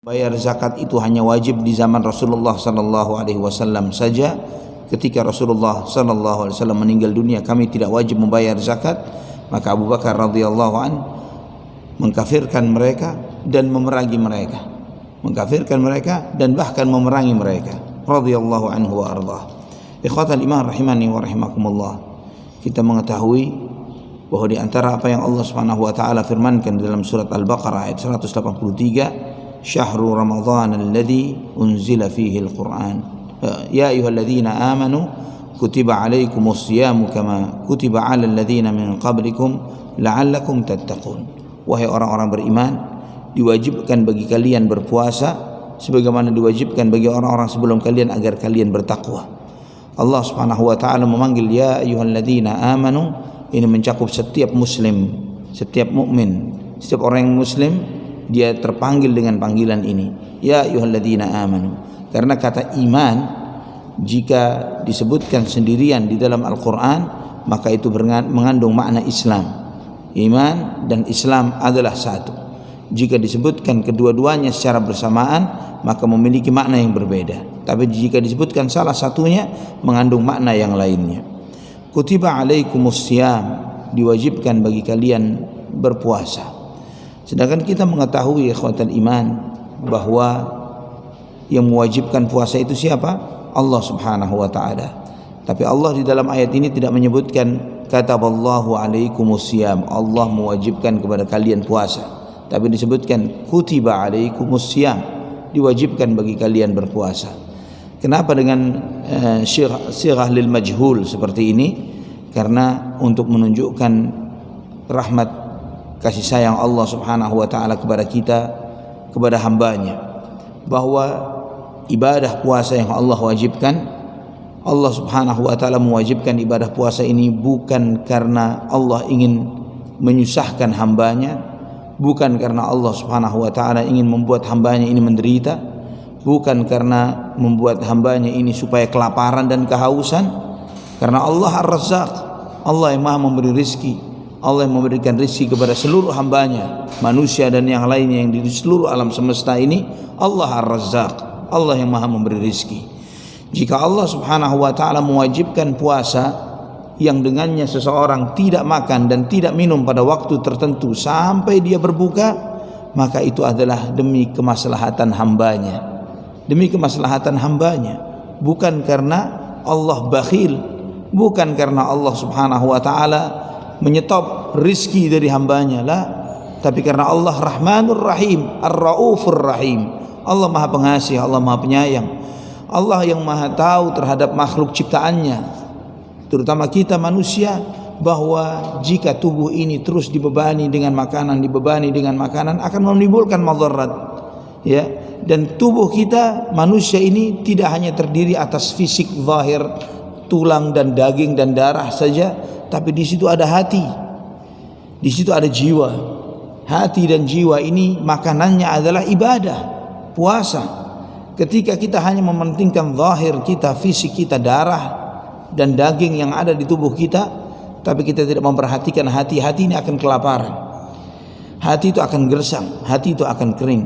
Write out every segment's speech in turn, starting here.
Bayar zakat itu hanya wajib di zaman Rasulullah sallallahu alaihi wasallam saja. Ketika Rasulullah sallallahu alaihi wasallam meninggal dunia, kami tidak wajib membayar zakat. Maka Abu Bakar radhiyallahu an mengkafirkan mereka dan memerangi mereka. Mengkafirkan mereka dan bahkan memerangi mereka. Radhiyallahu anhu wa ardhah. Ikhwatal iman rahimani wa rahimakumullah. Kita mengetahui bahwa di antara apa yang Allah Subhanahu wa taala firmankan di dalam surat Al-Baqarah ayat 183, Syahrul Ramadhan alladzi unzila fihi al-Qur'an. Ya ayyuhalladzina amanu kutiba alaikumus siyamu kama kutiba 'alal ladzina min qablikum la'allakum tattaqun. Wahai orang-orang beriman, diwajibkan bagi kalian berpuasa sebagaimana diwajibkan bagi orang-orang sebelum kalian agar kalian bertakwa. Allah Subhanahu wa taala memanggil ya ayyuhalladzina amanu, ini mencakup setiap muslim, setiap mukmin, setiap orang yang muslim dia terpanggil dengan panggilan ini, ya ayyuhalladzina amanu. Karena kata iman jika disebutkan sendirian di dalam Al-Qur'an, maka itu mengandung makna Islam. Iman dan Islam adalah satu. Jika disebutkan kedua-duanya secara bersamaan, maka memiliki makna yang berbeda. Tapi jika disebutkan salah satunya, mengandung makna yang lainnya. Kutiba alaikumus siyam, diwajibkan bagi kalian berpuasa. Sedangkan kita mengetahui ikhwatal iman bahwa yang mewajibkan puasa itu siapa? Allah Subhanahu wa taala. Tapi Allah di dalam ayat ini tidak menyebutkan kataballahu alaikumus siyam, Allah mewajibkan kepada kalian puasa. Tapi disebutkan kutiba alaikumus siyam, diwajibkan bagi kalian berpuasa. Kenapa dengan syighah lil majhul seperti ini? Karena untuk menunjukkan rahmat kasih sayang Allah Subhanahu wa taala kepada kita, kepada hambanya, bahwa ibadah puasa yang Allah wajibkan, Allah Subhanahu wa taala mewajibkan ibadah puasa ini bukan karena Allah ingin menyusahkan hambanya, bukan karena Allah Subhanahu wa taala ingin membuat hambanya ini menderita, bukan karena membuat hambanya ini supaya kelaparan dan kehausan, karena Allah Ar-Razzaq, Allah yang Maha memberi rizki. Allah yang memberikan rezeki kepada seluruh hambanya, manusia dan yang lainnya yang di seluruh alam semesta ini. Allah Ar-Razzaq, Allah yang Maha memberi rezeki. Jika Allah Subhanahu wa taala mewajibkan puasa yang dengannya seseorang tidak makan dan tidak minum pada waktu tertentu sampai dia berbuka, maka itu adalah demi kemaslahatan hambanya. Demi kemaslahatan hambanya, bukan karena Allah bakhil, bukan karena Allah Subhanahu wa taala menyetop rizki dari hambanya lah, tapi karena Allah Rahmanur Rahim, Ar-Raufur Rahim. Allah Maha Pengasih, Allah Maha Penyayang, Allah yang Maha tahu terhadap makhluk ciptaannya, terutama kita manusia, bahwa jika tubuh ini terus dibebani dengan makanan akan menimbulkan madarat, ya. Dan tubuh kita manusia ini tidak hanya terdiri atas fisik zahir, tulang dan daging dan darah saja, tapi di situ ada hati, di situ ada jiwa. Hati dan jiwa ini makanannya adalah ibadah, puasa. Ketika kita hanya mementingkan zahir kita, fisik kita, darah dan daging yang ada di tubuh kita, tapi kita tidak memperhatikan hati, hati ini akan kelaparan. Hati itu akan gersang, hati itu akan kering.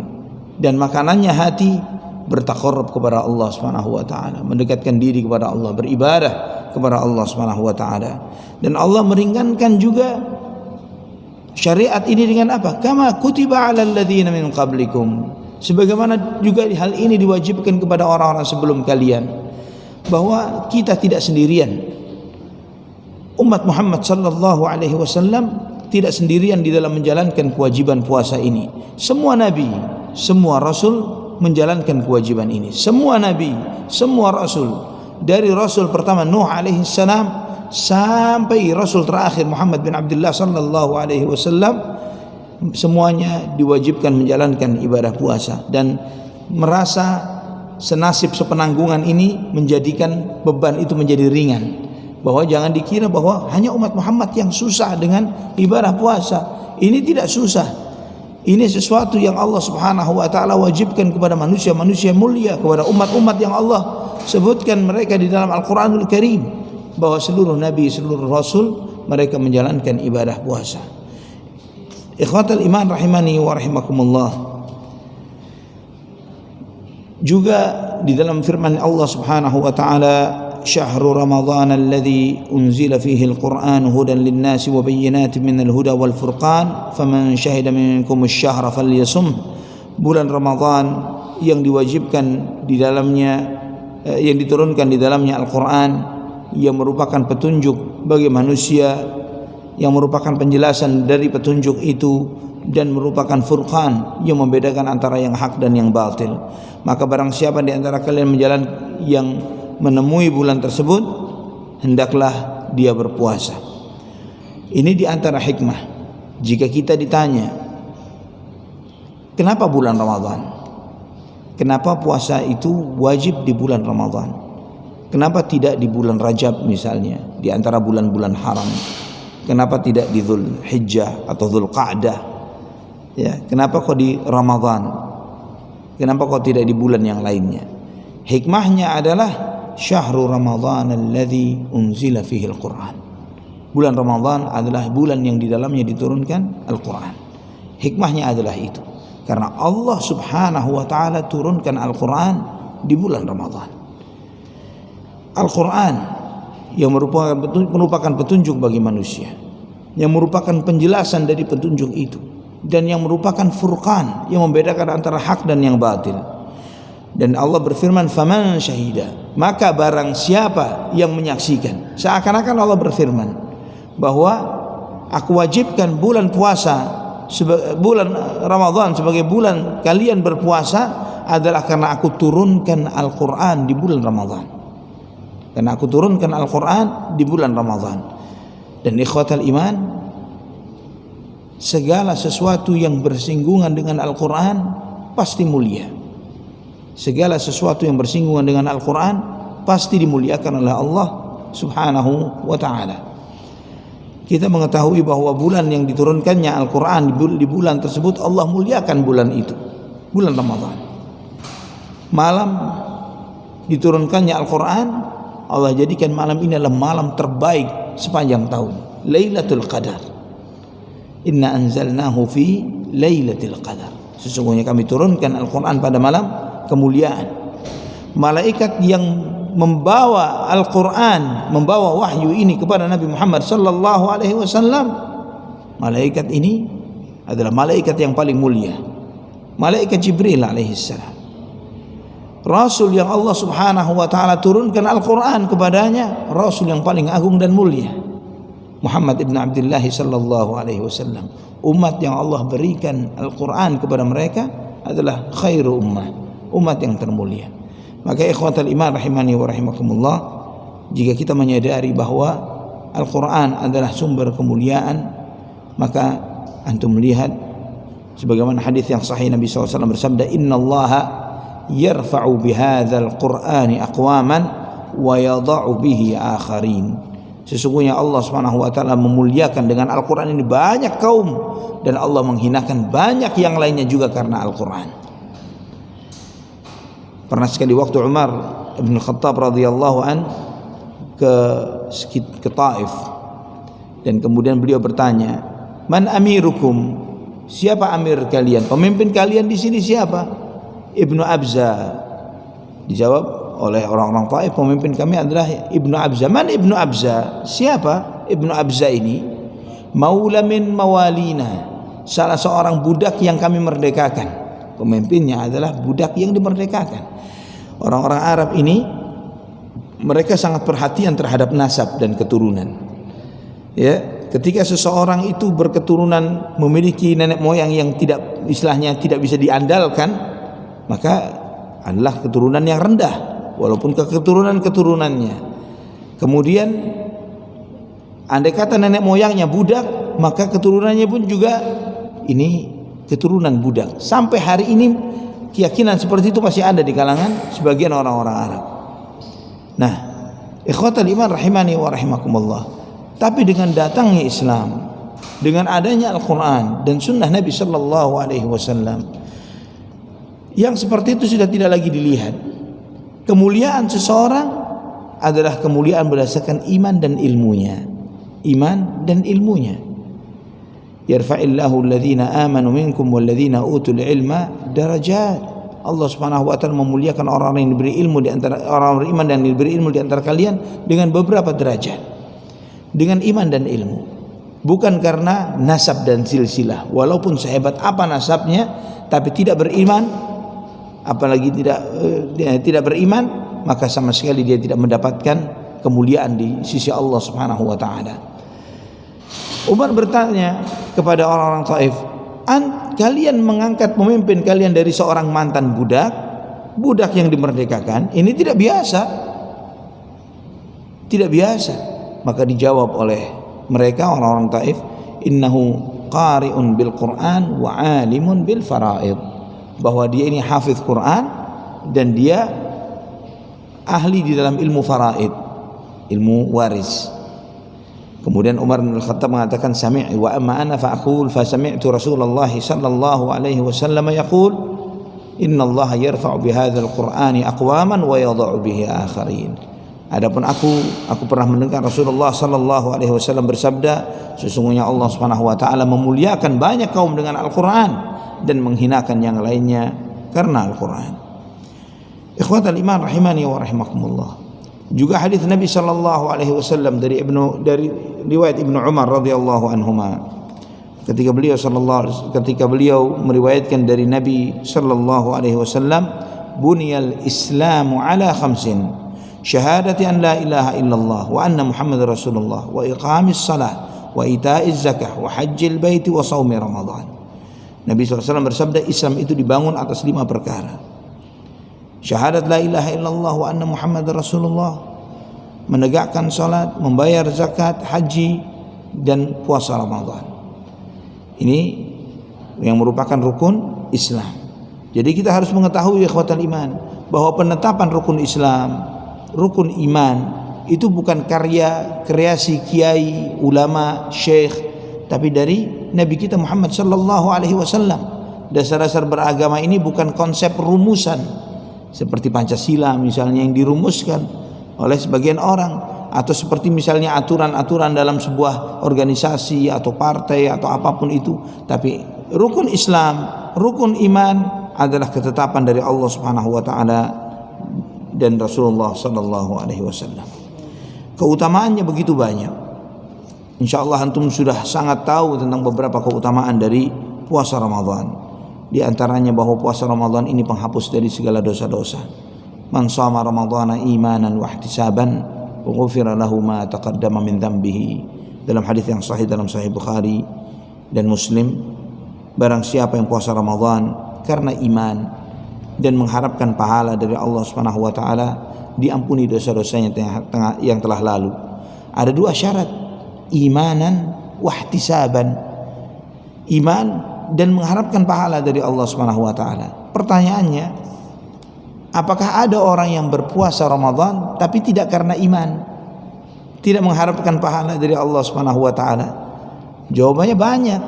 Dan makanannya hati bertaqarrub kepada Allah Subhanahu wa taala, mendekatkan diri kepada Allah, beribadah kepada Allah Subhanahu wa taala. Dan Allah meringankan juga syariat ini dengan apa? Kama kutiba 'alal ladzina min qablikum. Sebagaimana juga hal ini diwajibkan kepada orang-orang sebelum kalian, bahwa kita tidak sendirian. Umat Muhammad sallallahu alaihi wasallam tidak sendirian di dalam menjalankan kewajiban puasa ini. Semua nabi, semua rasul menjalankan kewajiban ini. Semua nabi, semua rasul, dari rasul pertama Nuh alaihi salam sampai rasul terakhir Muhammad bin Abdullah sallallahu alaihi wasallam, semuanya diwajibkan menjalankan ibadah puasa dan merasa senasib sepenanggungan ini menjadikan beban itu menjadi ringan. Bahwa jangan dikira bahwa hanya umat Muhammad yang susah dengan ibadah puasa. Ini tidak susah. Ini sesuatu yang Allah Subhanahu wa taala wajibkan kepada manusia-manusia mulia, kepada umat-umat yang Allah sebutkan mereka di dalam Al-Qur'anul Karim, bahwa seluruh nabi, seluruh rasul mereka menjalankan ibadah puasa. . Ikhwatal iman rahimani wa rahimakumullah. Juga di dalam firman Allah Subhanahu wa taala, "Syahrul Ramadhan alladzi unzila fihi al-Qur'an hudan lin-nasi wa bayyinatin minal huda wal furqan, faman syahida minkum asy-syahra falyasum." Bulan Ramadan yang diwajibkan di dalamnya, yang diturunkan di dalamnya Al-Qur'an, yang merupakan petunjuk bagi manusia, yang merupakan penjelasan dari petunjuk itu, dan merupakan furqan yang membedakan antara yang hak dan yang batil. Maka barang siapa di antara kalian yang menemui bulan tersebut, hendaklah dia berpuasa. Ini di antara hikmah. Jika kita ditanya, kenapa bulan Ramadan? Kenapa puasa itu wajib di bulan Ramadan? Kenapa tidak di bulan Rajab misalnya, di antara bulan-bulan haram? Kenapa tidak di Dzulhijjah atau Dzulqa'dah? Ya, kenapa kok di Ramadan? Kenapa kok tidak di bulan yang lainnya? Hikmahnya adalah syahrul Ramadhan alladzi unzila fihi al-Qur'an. Bulan Ramadan adalah bulan yang di dalamnya diturunkan Al-Qur'an. Hikmahnya adalah itu. Karena Allah Subhanahu wa taala turunkan Al-Qur'an di bulan Ramadan. Al-Qur'an yang merupakan petunjuk bagi manusia, yang merupakan penjelasan dari petunjuk itu, dan yang merupakan furqan yang membedakan antara hak dan yang batil. Dan Allah berfirman, faman syahida, maka barang siapa yang menyaksikan. Seakan-akan Allah berfirman bahwa aku wajibkan bulan puasa, bulan Ramadan sebagai bulan kalian berpuasa adalah karena aku turunkan Al-Quran di bulan Ramadan. Karena aku turunkan Al-Quran di bulan Ramadan. Dan ikhwatal iman, segala sesuatu yang bersinggungan dengan Al-Quran pasti mulia. Segala sesuatu yang bersinggungan dengan Al-Quran pasti dimuliakan oleh Allah Subhanahu wa ta'ala. Kita mengetahui bahwa bulan yang diturunkannya Al-Quran di bulan tersebut, Allah muliakan bulan itu, bulan Ramadan. Malam diturunkannya Al-Quran, Allah jadikan malam ini adalah malam terbaik sepanjang tahun, Lailatul Qadar. Inna anzalnahu fi Lailatul Qadar. Sesungguhnya kami turunkan Al-Quran pada malam kemuliaan. Malaikat yang membawa Al-Quran, membawa wahyu ini kepada Nabi Muhammad sallallahu alaihi wasallam, malaikat ini adalah malaikat yang paling mulia, malaikat Jibril alaihi salam. Rasul yang Allah Subhanahu wa taala turunkan Al-Quran kepadanya, rasul yang paling agung dan mulia, Muhammad ibn Abdullah sallallahu alaihi wasallam. Umat yang Allah berikan Al-Quran kepada mereka adalah khairu ummah, umat yang termulia. Maka ikhwatal iman rahimani wa rahimakumullah, jika kita menyadari bahwa Al-Quran adalah sumber kemuliaan, maka antum melihat sebagaimana hadis yang sahih Nabi SAW bersabda, innallaha yarfa'u bihadzal qur'ani aqwaman wa yadha'u bihi akharin. Sesungguhnya Allah Subhanahu wa taala memuliakan dengan Al-Qur'an ini banyak kaum, dan Allah menghinakan banyak yang lainnya juga karena Al-Qur'an. Pernah sekali waktu Umar bin Khattab radhiyallahu an ke Taif, dan kemudian beliau bertanya, "Man amirukum?" Siapa amir kalian? Pemimpin kalian di sini siapa? Ibnu Abza. Dijawab oleh orang-orang Taif, pemimpin kami adalah Ibnu Abza. Man Ibnu Abza? Siapa Ibnu Abza ini? Maula min mawalina, salah seorang budak yang kami merdekakan. Pemimpinnya adalah budak yang dimerdekakan. Orang-orang Arab ini, mereka sangat perhatian terhadap nasab dan keturunan. Ya, ketika seseorang itu berketurunan, memiliki nenek moyang yang tidak, istilahnya tidak bisa diandalkan, maka adalah keturunan yang rendah, walaupun keturunan-keturunannya. Kemudian andai kata nenek moyangnya budak, maka keturunannya pun juga ini keturunan budak. Sampai hari ini keyakinan seperti itu masih ada di kalangan sebagian orang-orang Arab. Nah, ikhwatal iman rahimani wa rahimakumullah. Tapi dengan datangnya Islam, dengan adanya Al-Quran dan sunnah Nabi sallallahu alaihi wasallam, yang seperti itu sudah tidak lagi dilihat. Kemuliaan seseorang adalah kemuliaan berdasarkan iman dan ilmunya. Iman dan ilmunya. Yarfa'illahu alladhina amanu minkum walladhina utul ilma darajat. Allah Subhanahu wa taala memuliakan orang-orang yang diberi ilmu di antara orang beriman dan diberi ilmu di antara kalian dengan beberapa derajat. Dengan iman dan ilmu. Bukan karena nasab dan silsilah. Walaupun sehebat apa nasabnya tapi tidak beriman, apalagi tidak beriman, maka sama sekali dia tidak mendapatkan kemuliaan di sisi Allah Subhanahu wa taala. Umar bertanya kepada orang-orang Taif, kalian mengangkat pemimpin kalian dari seorang mantan budak yang dimerdekakan, ini tidak biasa. Tidak biasa. Maka dijawab oleh mereka orang-orang Taif, innahu qari'un bil Qur'an wa 'alimun bil fara'id. Bahwa dia ini hafiz Quran dan dia ahli di dalam ilmu faraid, ilmu waris. Kemudian Umar bin Khattab mengatakan sami'i wa amma ana fa aqul fa sami'tu Rasulullah sallallahu alaihi wasallam yaqul inna Allah yarfa'u bi hadzal Qur'ani aqwaman wa yadh'u bihi akharin. Adapun aku pernah mendengar Rasulullah sallallahu alaihi wasallam bersabda, sesungguhnya Allah Subhanahu wa taala memuliakan banyak kaum dengan Al-Qur'an dan menghinakan yang lainnya karena Al-Qur'an. Ikhwatal iman rahimani wa rahimakumullah. Juga hadis Nabi sallallahu alaihi wasallam dari riwayat Ibnu Umar radhiyallahu anhuma, ketika beliau meriwayatkan dari Nabi sallallahu alaihi wasallam, buniyal islamu ala khamsin, syahadati an la ilaha illallah wa anna muhammadar rasulullah wa iqamis salah wa ita'iz zakah wa hajjil baiti wa shaumi ramadan. Nabi SAW bersabda, Islam itu dibangun atas 5 perkara. Syahadat la ilaha illallah wa anna muhammadar rasulullah, menegakkan salat, membayar zakat, haji, dan puasa Ramadan. Ini yang merupakan rukun Islam. Jadi kita harus mengetahui ikhwatal iman bahwa penetapan rukun Islam, rukun iman itu bukan karya kreasi kiai, ulama, syekh, tapi dari Nabi kita Muhammad sallallahu alaihi wasallam. Dasar-dasar beragama ini bukan konsep rumusan seperti Pancasila misalnya yang dirumuskan oleh sebagian orang, atau seperti misalnya aturan-aturan dalam sebuah organisasi atau partai atau apapun itu. Tapi rukun Islam, rukun iman adalah ketetapan dari Allah Subhanahu wa taala dan Rasulullah sallallahu alaihi wasallam. Keutamaannya begitu banyak. Insyaallah antum sudah sangat tahu tentang beberapa keutamaan dari puasa Ramadan. Di antaranya bahwa puasa Ramadan ini penghapus dari segala dosa-dosa. Man shama ramadhana imanan wa ihtisaban ghufira lahu ma taqaddama min dhanbihi. Dalam hadis yang sahih dalam Sahih Bukhari dan Muslim, barang siapa yang puasa Ramadan karena iman dan mengharapkan pahala dari Allah Subhanahu wa taala, diampuni dosa-dosanya yang telah lalu. Ada 2 syarat, imanan wa ihtisaban. Iman dan mengharapkan pahala dari Allah Subhanahu wa taala. Pertanyaannya, apakah ada orang yang berpuasa Ramadan tapi tidak karena iman, tidak mengharapkan pahala dari Allah Subhanahu wa taala? Jawabannya banyak.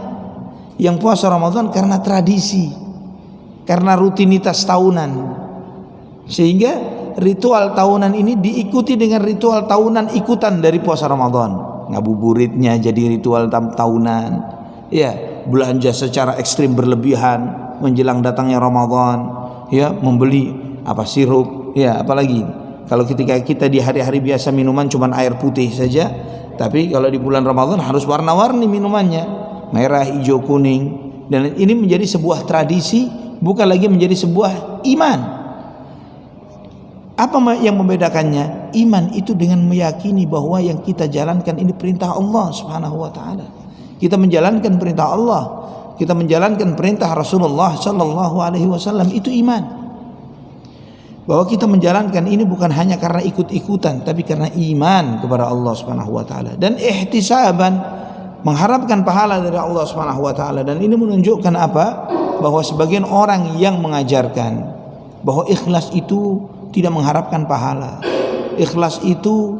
Yang puasa Ramadan karena tradisi, karena rutinitas tahunan, sehingga ritual tahunan ini diikuti dengan ritual tahunan ikutan dari puasa Ramadan. Ngabuburitnya jadi ritual tahunan, ya, belanja secara ekstrim berlebihan menjelang datangnya Ramadan, ya, membeli sirup, ya, apalagi kalau ketika kita di hari-hari biasa minuman cuma air putih saja, tapi kalau di bulan Ramadan harus warna-warni minumannya, merah, hijau, kuning, dan ini menjadi sebuah tradisi, bukan lagi menjadi sebuah iman. Apa yang membedakannya? Iman itu dengan meyakini bahwa yang kita jalankan ini perintah Allah Subhanahu wa taala. Kita menjalankan perintah Allah, kita menjalankan perintah Rasulullah sallallahu alaihi wasallam, itu iman. Bahwa kita menjalankan ini bukan hanya karena ikut-ikutan, tapi karena iman kepada Allah Subhanahu wa taala, dan ihtisaban, mengharapkan pahala dari Allah Subhanahu wa taala. Dan ini menunjukkan apa? Bahwa sebagian orang yang mengajarkan bahwa ikhlas itu tidak mengharapkan pahala. Ikhlas itu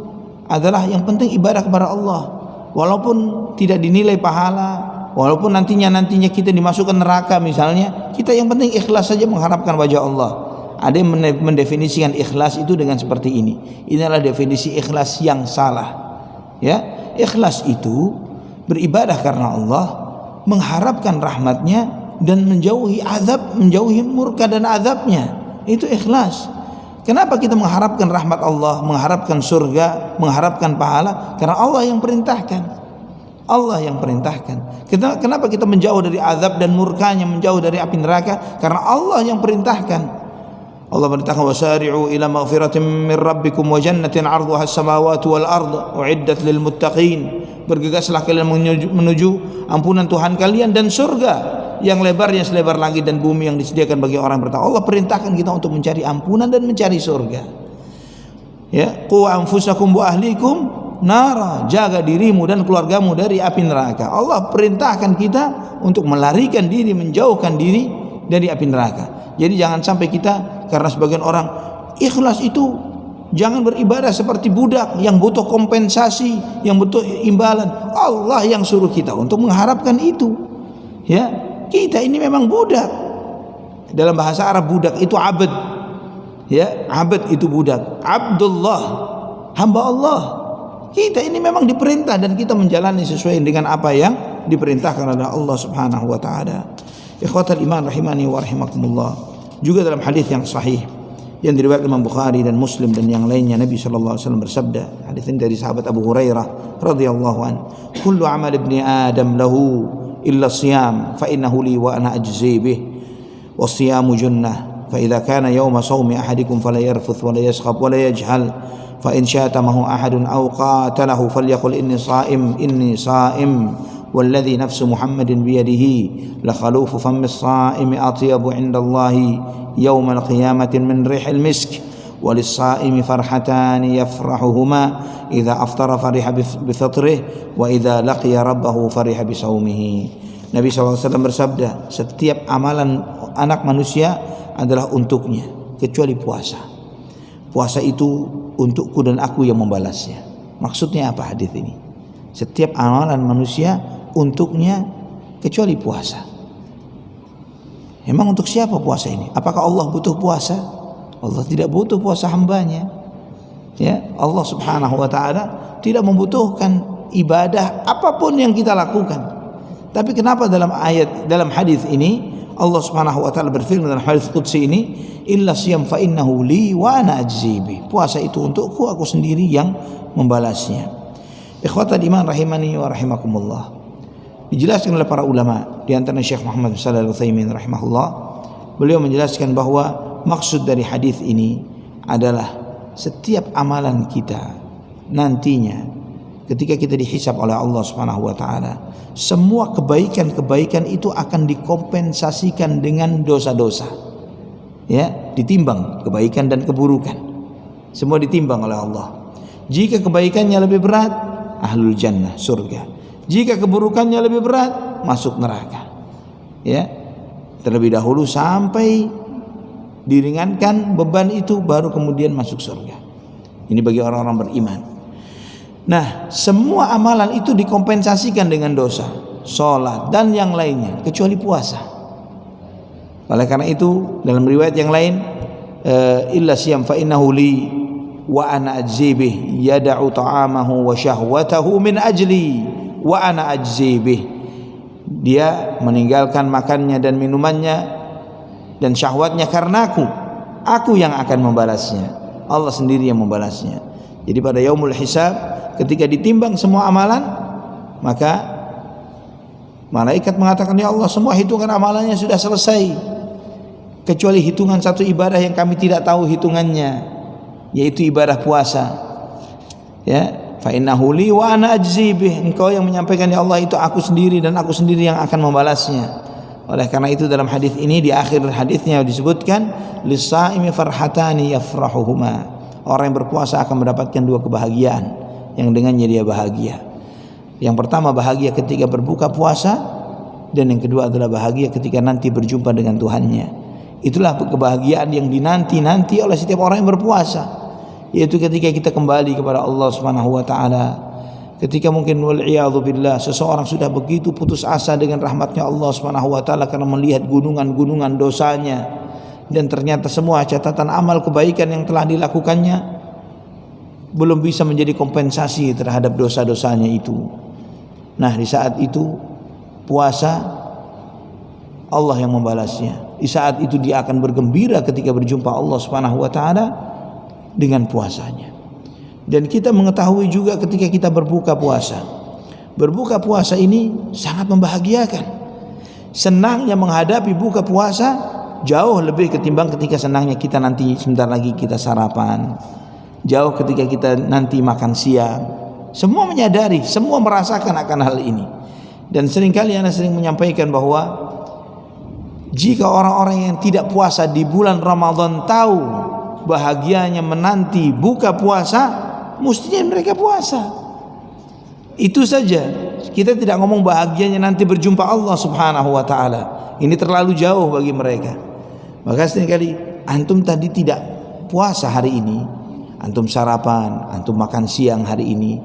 adalah yang penting ibadah kepada Allah, walaupun tidak dinilai pahala, walaupun nantinya kita dimasukkan neraka misalnya, kita yang penting ikhlas saja mengharapkan wajah Allah. Ada yang mendefinisikan ikhlas itu dengan seperti ini. Inilah definisi ikhlas yang salah. Ya, ikhlas itu beribadah karena Allah, mengharapkan rahmatnya dan menjauhi azab, menjauhi murka dan azabnya. Itu ikhlas. Kenapa kita mengharapkan rahmat Allah, mengharapkan surga, mengharapkan pahala? Karena Allah yang perintahkan. Allah yang perintahkan. Kenapa kita menjauh dari azab dan murkanya, menjauh dari api neraka? Karena Allah yang perintahkan. Allah perintahkan wasari'u ila maghfiratin min rabbikum wa jannatin 'arduha as-samawati wal ard u'iddat lil muttaqin. Bergegaslah kalian menuju ampunan Tuhan kalian dan surga yang lebarnya selebar langit dan bumi yang disediakan bagi orang yang bertakwa. Allah perintahkan kita untuk mencari ampunan dan mencari surga. Ya, qu anfusakum wa ahlikum nara, jaga dirimu dan keluargamu dari api neraka. Allah perintahkan kita untuk melarikan diri, menjauhkan diri dari api neraka. Jadi jangan sampai kita, karena sebagian orang ikhlas itu jangan beribadah seperti budak yang butuh kompensasi, yang butuh imbalan. Allah yang suruh kita untuk mengharapkan itu. Ya, kita ini memang budak. Dalam bahasa Arab budak itu abd. Ya, abd itu budak. Abdullah, hamba Allah. Kita ini memang diperintah dan kita menjalani sesuai dengan apa yang diperintahkan oleh Allah Subhanahu wa taala. Ikhwatal iman rahimani wa rahimakumullah. Juga dalam hadis yang sahih yang diriwayatkan Imam Bukhari dan Muslim dan yang lainnya, Nabi sallallahu alaihi wasallam bersabda, hadis ini dari sahabat Abu Hurairah radhiyallahu an, kullu amal ibni adam lahu illa siyam fa innahu li wa ana ajzi bih was-siyamu junnah fa idza kana yawma sawmi ahadikum fala yarfuth wa la yaskhab wa la yajhal fa in syatamahu ahadun aw qatalahu falyaqul inni sa'im والذي نفس محمد بيده لخلوف فم الصائم أطيب عند الله يوم القيامة من ريح المسك وللصائم فرحتان يفرحهما إذا أفطر فرح بفطره وإذا لقي ربه فرح بصومه. Nabi SAW bersabda, setiap amalan anak manusia adalah untuknya kecuali puasa. Puasa itu untukku dan aku yang membalasnya. Maksudnya apa hadis ini? Setiap amalan manusia untuknya kecuali puasa. Emang untuk siapa puasa ini? Apakah Allah butuh puasa? Allah tidak butuh puasa hambanya. Ya, Allah Subhanahu wa taala tidak membutuhkan ibadah apapun yang kita lakukan. Tapi kenapa dalam hadis ini Allah Subhanahu wa taala berfirman dalam hadis qudsi ini, illa siyam fa innahu li wa ana ajzi bi. Puasa itu untukku, aku sendiri yang membalasnya. Ikhwatal iman rahimani wa rahimakumullah. Dijelaskan oleh para ulama, di antara Syekh Muhammad Shalih Al-Utsaimin rahimahullah, beliau menjelaskan bahwa maksud dari hadis ini adalah setiap amalan kita nantinya ketika kita dihisab oleh Allah Subhanahu wa taala, semua kebaikan-kebaikan itu akan dikompensasikan dengan dosa-dosa. Ya, ditimbang kebaikan dan keburukan. Semua ditimbang oleh Allah. Jika kebaikannya lebih berat, ahlul jannah, surga. Jika keburukannya lebih berat, masuk neraka. Ya, terlebih dahulu sampai diringankan beban itu, baru kemudian masuk surga. Ini bagi orang-orang beriman. Nah, semua amalan itu dikompensasikan dengan dosa, sholat dan yang lainnya, kecuali puasa. Oleh karena itu, dalam riwayat yang lain, illa siyam fa innahu li wa ana ajzi bih yada'u ta'amahu wa syahwatahu min ajli wa ana ajzi bih. Dia meninggalkan makannya dan minumannya dan syahwatnya karena aku yang akan membalasnya. Allah sendiri yang membalasnya. Jadi pada yaumul hisab, ketika ditimbang semua amalan, maka malaikat mengatakan, ya Allah, semua hitungan amalannya sudah selesai, kecuali hitungan satu ibadah yang kami tidak tahu hitungannya, yaitu ibadah puasa. Ya, fa innahu li wa ana ajzi bih. Engkau yang menyampaikan, ya Allah, itu aku sendiri dan aku sendiri yang akan membalasnya. Oleh karena itu dalam hadis ini, di akhir hadisnya disebutkan, lis-saimi farhatani yafrahuhuma. Orang yang berpuasa akan mendapatkan dua kebahagiaan yang dengannya dia bahagia. Yang pertama bahagia ketika berbuka puasa, dan yang kedua adalah bahagia ketika nanti berjumpa dengan Tuhannya. Itulah kebahagiaan yang dinanti-nanti oleh setiap orang yang berpuasa, yaitu ketika kita kembali kepada Allah Subhanahu wa taala. Ketika mungkin wal'iyadzu billah seseorang sudah begitu putus asa dengan rahmatnya Allah Subhanahu wa taala karena melihat gunungan-gunungan dosanya, dan ternyata semua catatan amal kebaikan yang telah dilakukannya belum bisa menjadi kompensasi terhadap dosa-dosanya itu. Nah, di saat itu puasa Allah yang membalasnya. Di saat itu dia akan bergembira ketika berjumpa Allah Subhanahu wa taala dengan puasanya. Dan kita mengetahui juga ketika kita berbuka puasa. Berbuka puasa ini sangat membahagiakan. Senangnya menghadapi buka puasa jauh lebih ketimbang ketika senangnya kita nanti sebentar lagi kita sarapan. Jauh ketika kita nanti makan siang. Semua menyadari, semua merasakan akan hal ini. Dan seringkali Anda sering menyampaikan bahwa jika orang-orang yang tidak puasa di bulan Ramadan tahu bahagianya menanti buka puasa, mestinya mereka puasa. Itu saja. Kita tidak ngomong bahagianya nanti berjumpa Allah Subhanahu wa taala. Ini terlalu jauh bagi mereka. Maka seringkali antum tadi tidak puasa hari ini, antum sarapan, antum makan siang hari ini.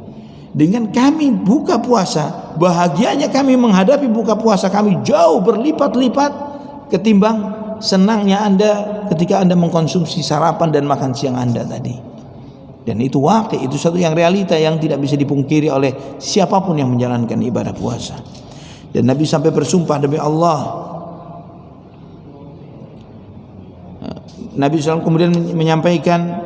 Dengan kami buka puasa, bahagianya kami menghadapi buka puasa kami jauh berlipat-lipat ketimbang senangnya Anda ketika Anda mengkonsumsi sarapan dan makan siang Anda tadi. Dan itu wakil, itu satu yang realita yang tidak bisa dipungkiri oleh siapapun yang menjalankan ibadah puasa. Dan Nabi sampai bersumpah demi Allah. Nabi SAW kemudian menyampaikan,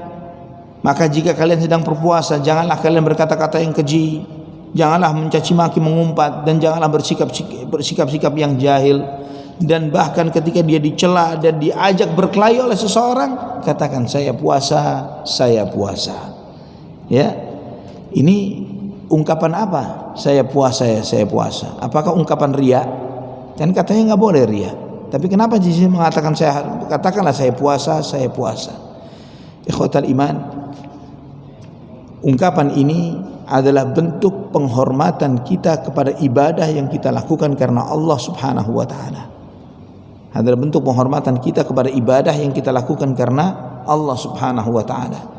maka jika kalian sedang berpuasa, janganlah kalian berkata-kata yang keji, janganlah mencaci maki, mengumpat, dan janganlah bersikap-sikap yang jahil. Dan bahkan ketika dia dicela dan diajak berkelahi oleh seseorang, katakan saya puasa, saya puasa. Ya, ini ungkapan apa? Saya puasa ya, saya puasa. Apakah ungkapan ria? Kan katanya nggak boleh ria. Tapi kenapa di sini mengatakan katakanlah saya puasa, saya puasa. Ikhwatal iman, ungkapan ini adalah bentuk penghormatan kita kepada ibadah yang kita lakukan karena Allah Subhanahu wa taala. Adalah bentuk penghormatan kita kepada ibadah yang kita lakukan karena Allah Subhanahu wa taala.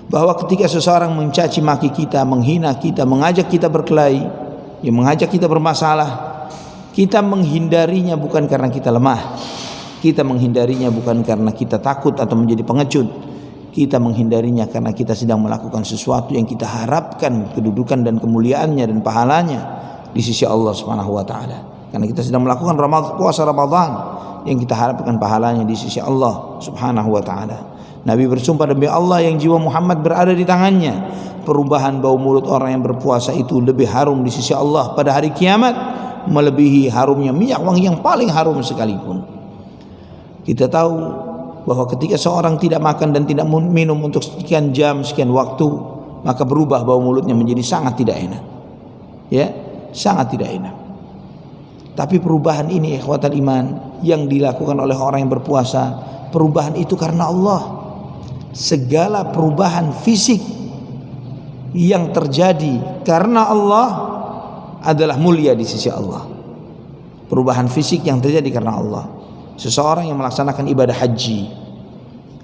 Bahwa ketika seseorang mencaci maki kita, menghina kita, mengajak kita berkelahi, yang mengajak kita bermasalah, kita menghindarinya bukan karena kita lemah. Kita menghindarinya bukan karena kita takut atau menjadi pengecut. Kita menghindarinya karena kita sedang melakukan sesuatu yang kita harapkan kedudukan dan kemuliaannya dan pahalanya di sisi Allah Subhanahu wa taala. Karena kita sedang melakukan puasa Ramadan yang kita harapkan pahalanya di sisi Allah Subhanahu wa taala. Nabi bersumpah demi Allah yang jiwa Muhammad berada di tangannya, perubahan bau mulut orang yang berpuasa itu lebih harum di sisi Allah pada hari kiamat melebihi harumnya minyak wangi yang paling harum sekalipun. Kita tahu bahwa ketika seorang tidak makan dan tidak minum untuk sekian jam, sekian waktu, maka berubah bau mulutnya menjadi sangat tidak enak. Ya, sangat tidak enak. Tapi perubahan ini ikhwatal iman yang dilakukan oleh orang yang berpuasa, perubahan itu karena Allah. Segala perubahan fisik yang terjadi karena Allah adalah mulia di sisi Allah. Perubahan fisik yang terjadi karena Allah. Seseorang yang melaksanakan ibadah haji,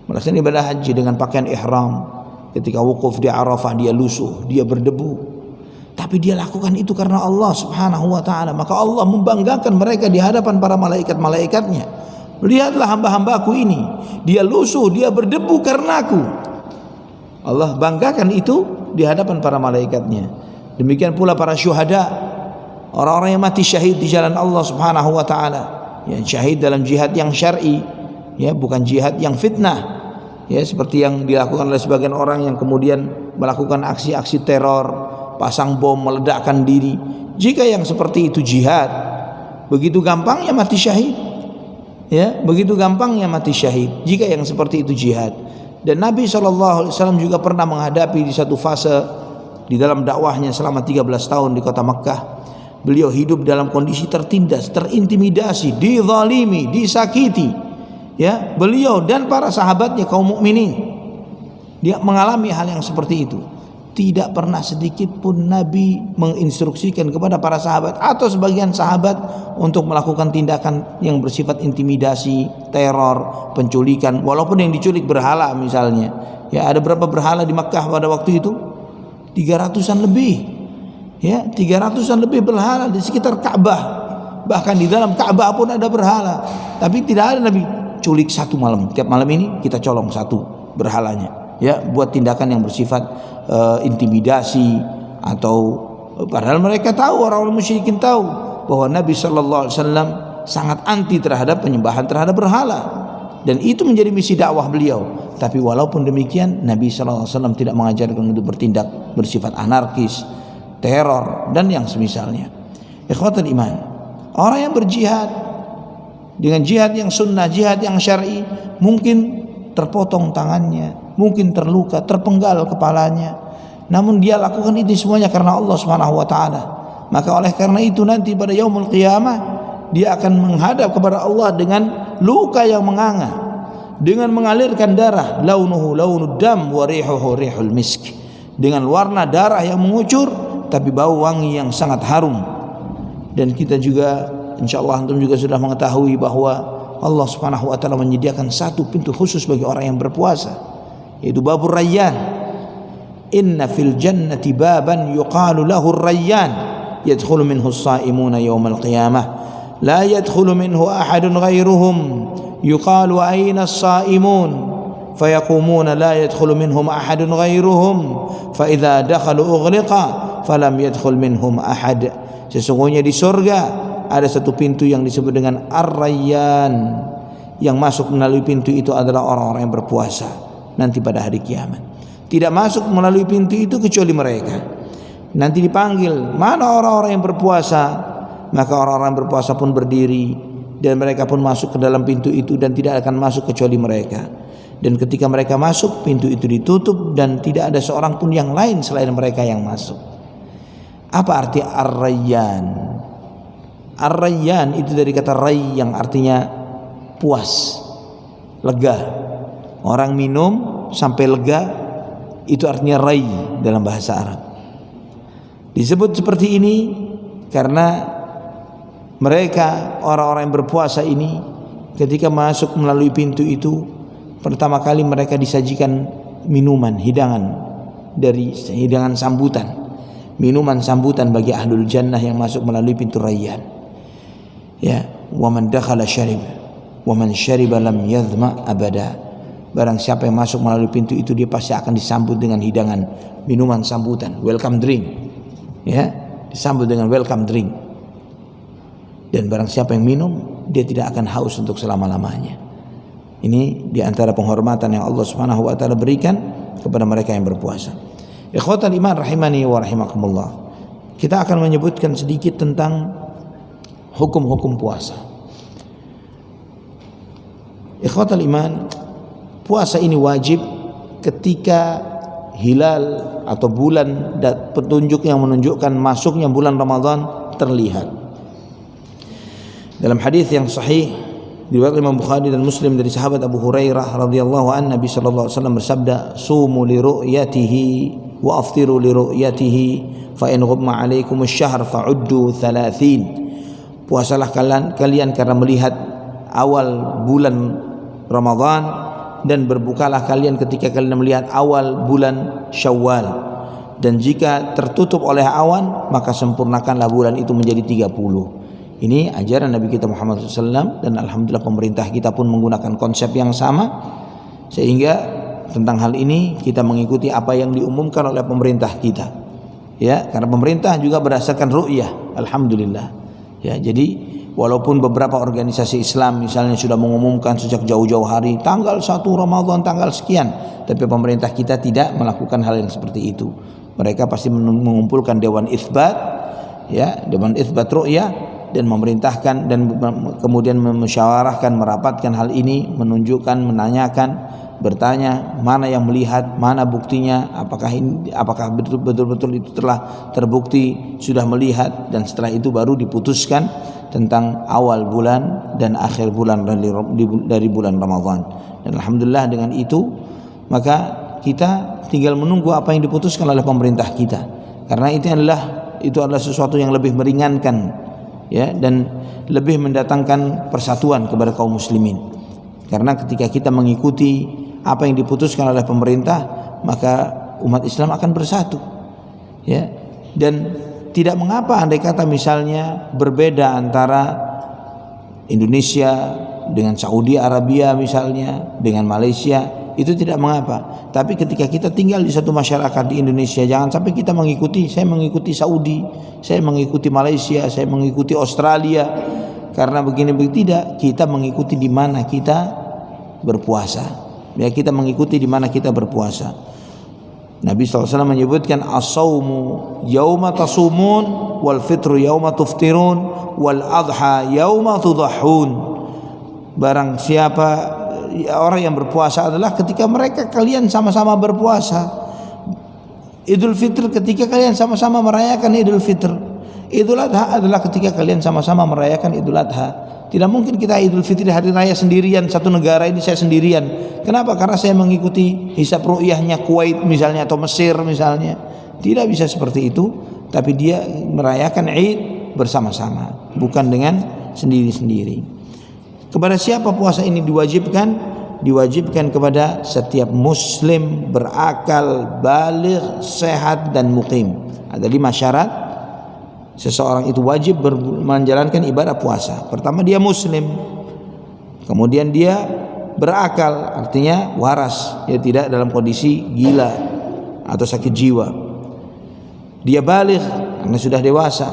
melaksanakan ibadah haji dengan pakaian ihram, ketika wukuf di Arafah dia lusuh, dia berdebu, tapi dia lakukan itu karena Allah Subhanahu wa taala, maka Allah membanggakan mereka di hadapan para malaikat-malaikatnya. Lihatlah hamba-hambaku ini, dia lusuh, dia berdebu karena aku. Allah banggakan itu di hadapan para malaikatnya. Demikian pula para syuhada, orang-orang yang mati syahid di jalan Allah Subhanahu wa taala, ya, syahid dalam jihad yang syar'i, ya, bukan jihad yang fitnah, ya, seperti yang dilakukan oleh sebagian orang yang kemudian melakukan aksi-aksi teror, pasang bom, meledakkan diri. Jika yang seperti itu jihad, begitu gampangnya mati syahid, ya, begitu gampangnya mati syahid jika yang seperti itu jihad. Dan Nabi SAW juga pernah menghadapi di satu fase di dalam dakwahnya selama 13 tahun di kota Makkah, beliau hidup dalam kondisi tertindas, terintimidasi, dizalimi, disakiti, ya, beliau dan para sahabatnya kaum mukminin, dia mengalami hal yang seperti itu. Tidak pernah sedikit pun Nabi menginstruksikan kepada para sahabat atau sebagian sahabat untuk melakukan tindakan yang bersifat intimidasi, teror, penculikan, walaupun yang diculik berhala misalnya. Ya, ada berapa berhala di Makkah pada waktu itu? 300-an lebih. Ya, 300-an lebih berhala di sekitar Ka'bah. Bahkan di dalam Ka'bah pun ada berhala. Tapi tidak ada Nabi culik satu malam. Tiap malam ini kita colong satu berhalanya. Ya, buat tindakan yang bersifat intimidasi atau padahal mereka tahu, orang-orang musyrikin tahu bahwa Nabi sallallahu alaihi wasallam sangat anti terhadap penyembahan terhadap berhala, dan itu menjadi misi dakwah beliau. Tapi walaupun demikian Nabi SAW tidak mengajarkan untuk bertindak bersifat anarkis, teror dan yang semisalnya. Ikhwatul iman, orang yang berjihad dengan jihad yang sunnah, jihad yang syar'i, mungkin terpotong tangannya, mungkin terluka, terpenggal kepalanya, namun dia lakukan itu semuanya karena Allah Subhanahu wa taala. Maka oleh karena itu nanti pada yaumul qiyamah dia akan menghadap kepada Allah dengan luka yang menganga, dengan mengalirkan darah, launuhu launud dam wa rihuhu rihul misk, dengan warna darah yang mengucur tapi bau wangi yang sangat harum. Dan kita juga insyaallah antum juga sudah mengetahui bahwa Allah Subhanahu wa taala menyediakan satu pintu khusus bagi orang yang berpuasa, yaitu babur rayyan. Inna fil jannati baban yuqalu lahu ar-rayyan yadkhulu minhu as-sa'imuna yawmal qiyamah la yadkhulu minhu ahadun ghairuhum yuqalu ayna as-sa'imun fayaqumuna la yadkhulu minhum ahadun ghairuhum fa idza dakhalu ughliqa falam yadkhul minhum ahad. Sesungguhnya di surga ada satu pintu yang disebut dengan Ar-Rayyan, yang masuk melalui pintu itu adalah orang-orang yang berpuasa nanti pada hari kiamat. Tidak masuk melalui pintu itu kecuali mereka. Nanti dipanggil, mana orang-orang yang berpuasa? Maka orang-orang yang berpuasa pun berdiri dan mereka pun masuk ke dalam pintu itu dan tidak akan masuk kecuali mereka. Dan ketika mereka masuk, pintu itu ditutup dan tidak ada seorang pun yang lain selain mereka yang masuk. Apa arti Ar-Rayyan? Ar-Rayyan itu dari kata ray yang artinya puas, lega. Orang minum sampai lega, itu artinya ray dalam bahasa Arab. Disebut seperti ini karena mereka orang-orang yang berpuasa ini ketika masuk melalui pintu itu, pertama kali mereka disajikan minuman, hidangan dari hidangan sambutan, minuman sambutan bagi ahlul jannah yang masuk melalui pintu Rayyan. Ya, wa man dakhala syarib wa man syariba lam yadhma abada. Barang siapa yang masuk melalui pintu itu dia pasti akan disambut dengan hidangan, minuman sambutan, welcome drink. Ya, disambut dengan welcome drink. Dan barang siapa yang minum, dia tidak akan haus untuk selama-lamanya. Ini di antara penghormatan yang Allah Subhanahu wa taala berikan kepada mereka yang berpuasa. Ikhwatal iman rahimani wa rahimakumullah. Kita akan menyebutkan sedikit tentang hukum-hukum puasa. Ikhwatal iman, puasa ini wajib ketika hilal atau bulan dan petunjuk yang menunjukkan masuknya bulan Ramadan terlihat. Dalam hadis yang sahih diriwayatkan Imam Bukhari dan Muslim dari sahabat Abu Hurairah radhiyallahu anhu, Nabi sallallahu alaihi wasallam bersabda, "Sumu li ru'yatihi wa aftiru li ru'yatihi, fa in ghumma 'alaikum asy-syahr fa'uddu 30." Puasalah kalian karena melihat awal bulan Ramadan, dan berbukalah kalian ketika kalian melihat awal bulan Syawal, dan jika tertutup oleh awan maka sempurnakanlah bulan itu menjadi 30. Ini ajaran Nabi kita Muhammad SAW, dan alhamdulillah pemerintah kita pun menggunakan konsep yang sama, sehingga tentang hal ini kita mengikuti apa yang diumumkan oleh pemerintah kita. Ya, karena pemerintah juga berdasarkan ru'yah, alhamdulillah. Ya, jadi walaupun beberapa organisasi Islam misalnya sudah mengumumkan sejak jauh-jauh hari tanggal 1 Ramadan tanggal sekian, tapi pemerintah kita tidak melakukan hal yang seperti itu. Mereka pasti mengumpulkan dewan itsbat, ya, dewan itsbat ru'yah, dan memerintahkan dan kemudian memusyawarahkan, merapatkan hal ini, menunjukkan, menanyakan, bertanya mana yang melihat, mana buktinya, apakah betul-betul itu telah terbukti sudah melihat, dan setelah itu baru diputuskan tentang awal bulan dan akhir bulan dari bulan Ramadan. Dan alhamdulillah dengan itu maka kita tinggal menunggu apa yang diputuskan oleh pemerintah kita, karena itu adalah sesuatu yang lebih meringankan, ya, dan lebih mendatangkan persatuan kepada kaum muslimin. Karena ketika kita mengikuti apa yang diputuskan oleh pemerintah, maka umat Islam akan bersatu, ya. Dan tidak mengapa andai kata misalnya berbeda antara Indonesia dengan Saudi Arabia misalnya, dengan Malaysia, itu tidak mengapa. Tapi ketika kita tinggal di satu masyarakat di Indonesia, jangan sampai kita mengikuti, saya mengikuti Saudi, saya mengikuti Malaysia, saya mengikuti Australia. karena begini tidak, kita mengikuti di mana kita berpuasa. Ya, kita mengikuti di mana kita berpuasa. Nabi SAW menyebutkan as-sawmu yauma tasumun wal fitru yauma tuftirun wal adha yauma tudahhun. Barang siapa orang yang berpuasa adalah ketika mereka kalian sama-sama berpuasa. Idul Fitr ketika kalian sama-sama merayakan Idul Fitr. Idul Adha adalah ketika kalian sama-sama merayakan Idul Adha. Tidak mungkin kita Idul Fitri hari raya sendirian, satu negara ini saya sendirian. Kenapa? Karena saya mengikuti hisab ru'yahnya Kuwait misalnya atau Mesir misalnya. Tidak bisa seperti itu, tapi dia merayakan Id bersama-sama, bukan dengan sendiri-sendiri. Kepada siapa puasa ini diwajibkan? Diwajibkan kepada setiap muslim berakal, baligh, sehat dan muqim. Ada 5 syarat seseorang itu wajib menjalankan ibadah puasa. Pertama, dia muslim. Kemudian dia berakal, artinya waras, dia tidak dalam kondisi gila atau sakit jiwa. Dia baligh karena sudah dewasa.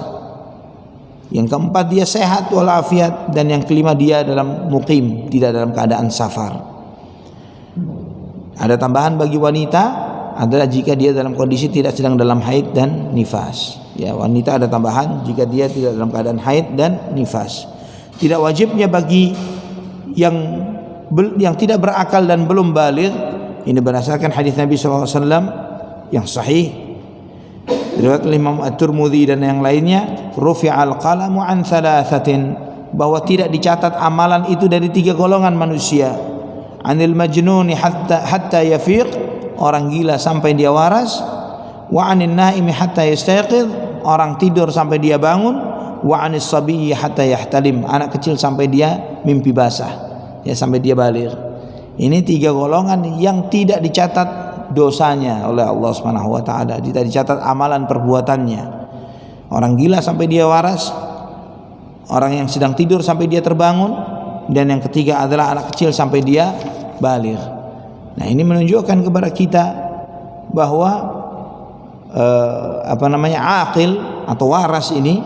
Yang keempat, dia sehat walafiat, dan yang kelima, dia dalam muqim, tidak dalam keadaan safar. Ada tambahan bagi wanita adalah jika dia dalam kondisi tidak sedang dalam haid dan nifas. Ya, wanita ada tambahan jika dia tidak dalam keadaan haid dan nifas. Tidak wajibnya bagi yang tidak berakal dan belum baligh, ini berdasarkan hadis Nabi SAW yang sahih riwayat Imam At-Tirmidzi dan yang lainnya, rufi'al qalamu an thalathatin, bahwa tidak dicatat amalan itu dari 3 golongan manusia. Anil majnuni hatta yafiq, orang gila sampai dia waras. Wa anin naimi hatta yastayqidh, orang tidur sampai dia bangun. Wa anis sabiyyi hatta yahtalim, anak kecil sampai dia mimpi basah, ya sampai dia baligh. Ini 3 golongan yang tidak dicatat dosanya oleh Allah Subhanahu wa taala, tidak dicatat amalan perbuatannya. Orang gila sampai dia waras, orang yang sedang tidur sampai dia terbangun, dan yang ketiga adalah anak kecil sampai dia baligh. Nah, ini menunjukkan kepada kita bahwa aqil atau waras ini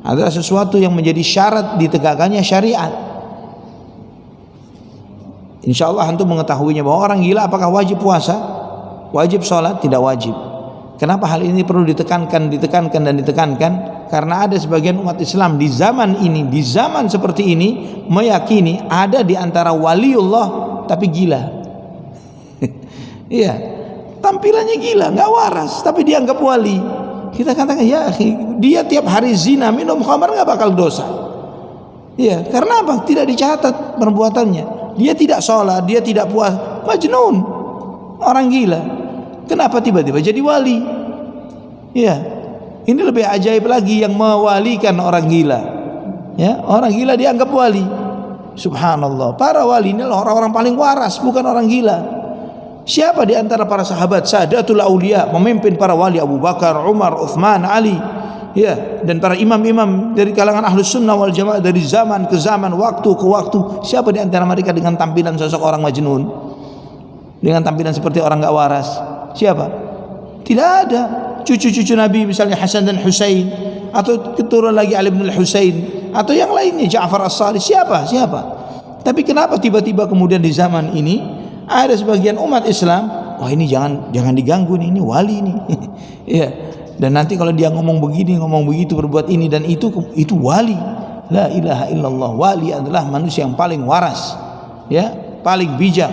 adalah sesuatu yang menjadi syarat ditegakkannya syariat. Insyaallah antum mengetahuinya bahwa orang gila apakah wajib puasa? Wajib sholat? Tidak wajib. Kenapa hal ini perlu ditekankan dan ditekankan? Karena ada sebagian umat Islam di zaman ini, di zaman seperti ini, meyakini ada di antara waliullah tapi gila. Iya, tampilannya gila, nggak waras, tapi dianggap wali. Kita katakan, ya akhi, dia tiap hari zina, minum khamar nggak bakal dosa. Iya, karena apa? Tidak dicatat perbuatannya. Dia tidak sholat, dia tidak puasa, majnun, orang gila. Kenapa tiba-tiba jadi wali? Iya, ini lebih ajaib lagi yang mewalikan orang gila. Ya, orang gila dianggap wali. Subhanallah, para wali ini adalah orang-orang paling waras, bukan orang gila. Siapa di antara para sahabat Sadatul Auliya, memimpin para wali, Abu Bakar, Umar, Uthman, Ali, ya, dan para imam-imam dari kalangan Ahlus Sunnah wal Jamaah dari zaman ke zaman, waktu ke waktu. Siapa di antara mereka dengan tampilan sosok orang majnun, dengan tampilan seperti orang gak waras? Siapa? Tidak ada. Cucu-cucu Nabi misalnya Hasan dan Husain, atau keturunan lagi Ali bin Husain, atau yang lainnya Ja'far As-Sadiq. Siapa? Tapi kenapa tiba-tiba kemudian di zaman ini ada sebagian umat Islam, wah ini jangan diganggu nih, ini wali nih. Ya. Dan nanti kalau dia ngomong begini, ngomong begitu, berbuat ini dan itu wali. La ilaha illallah. Wali adalah manusia yang paling waras, ya, paling bijak,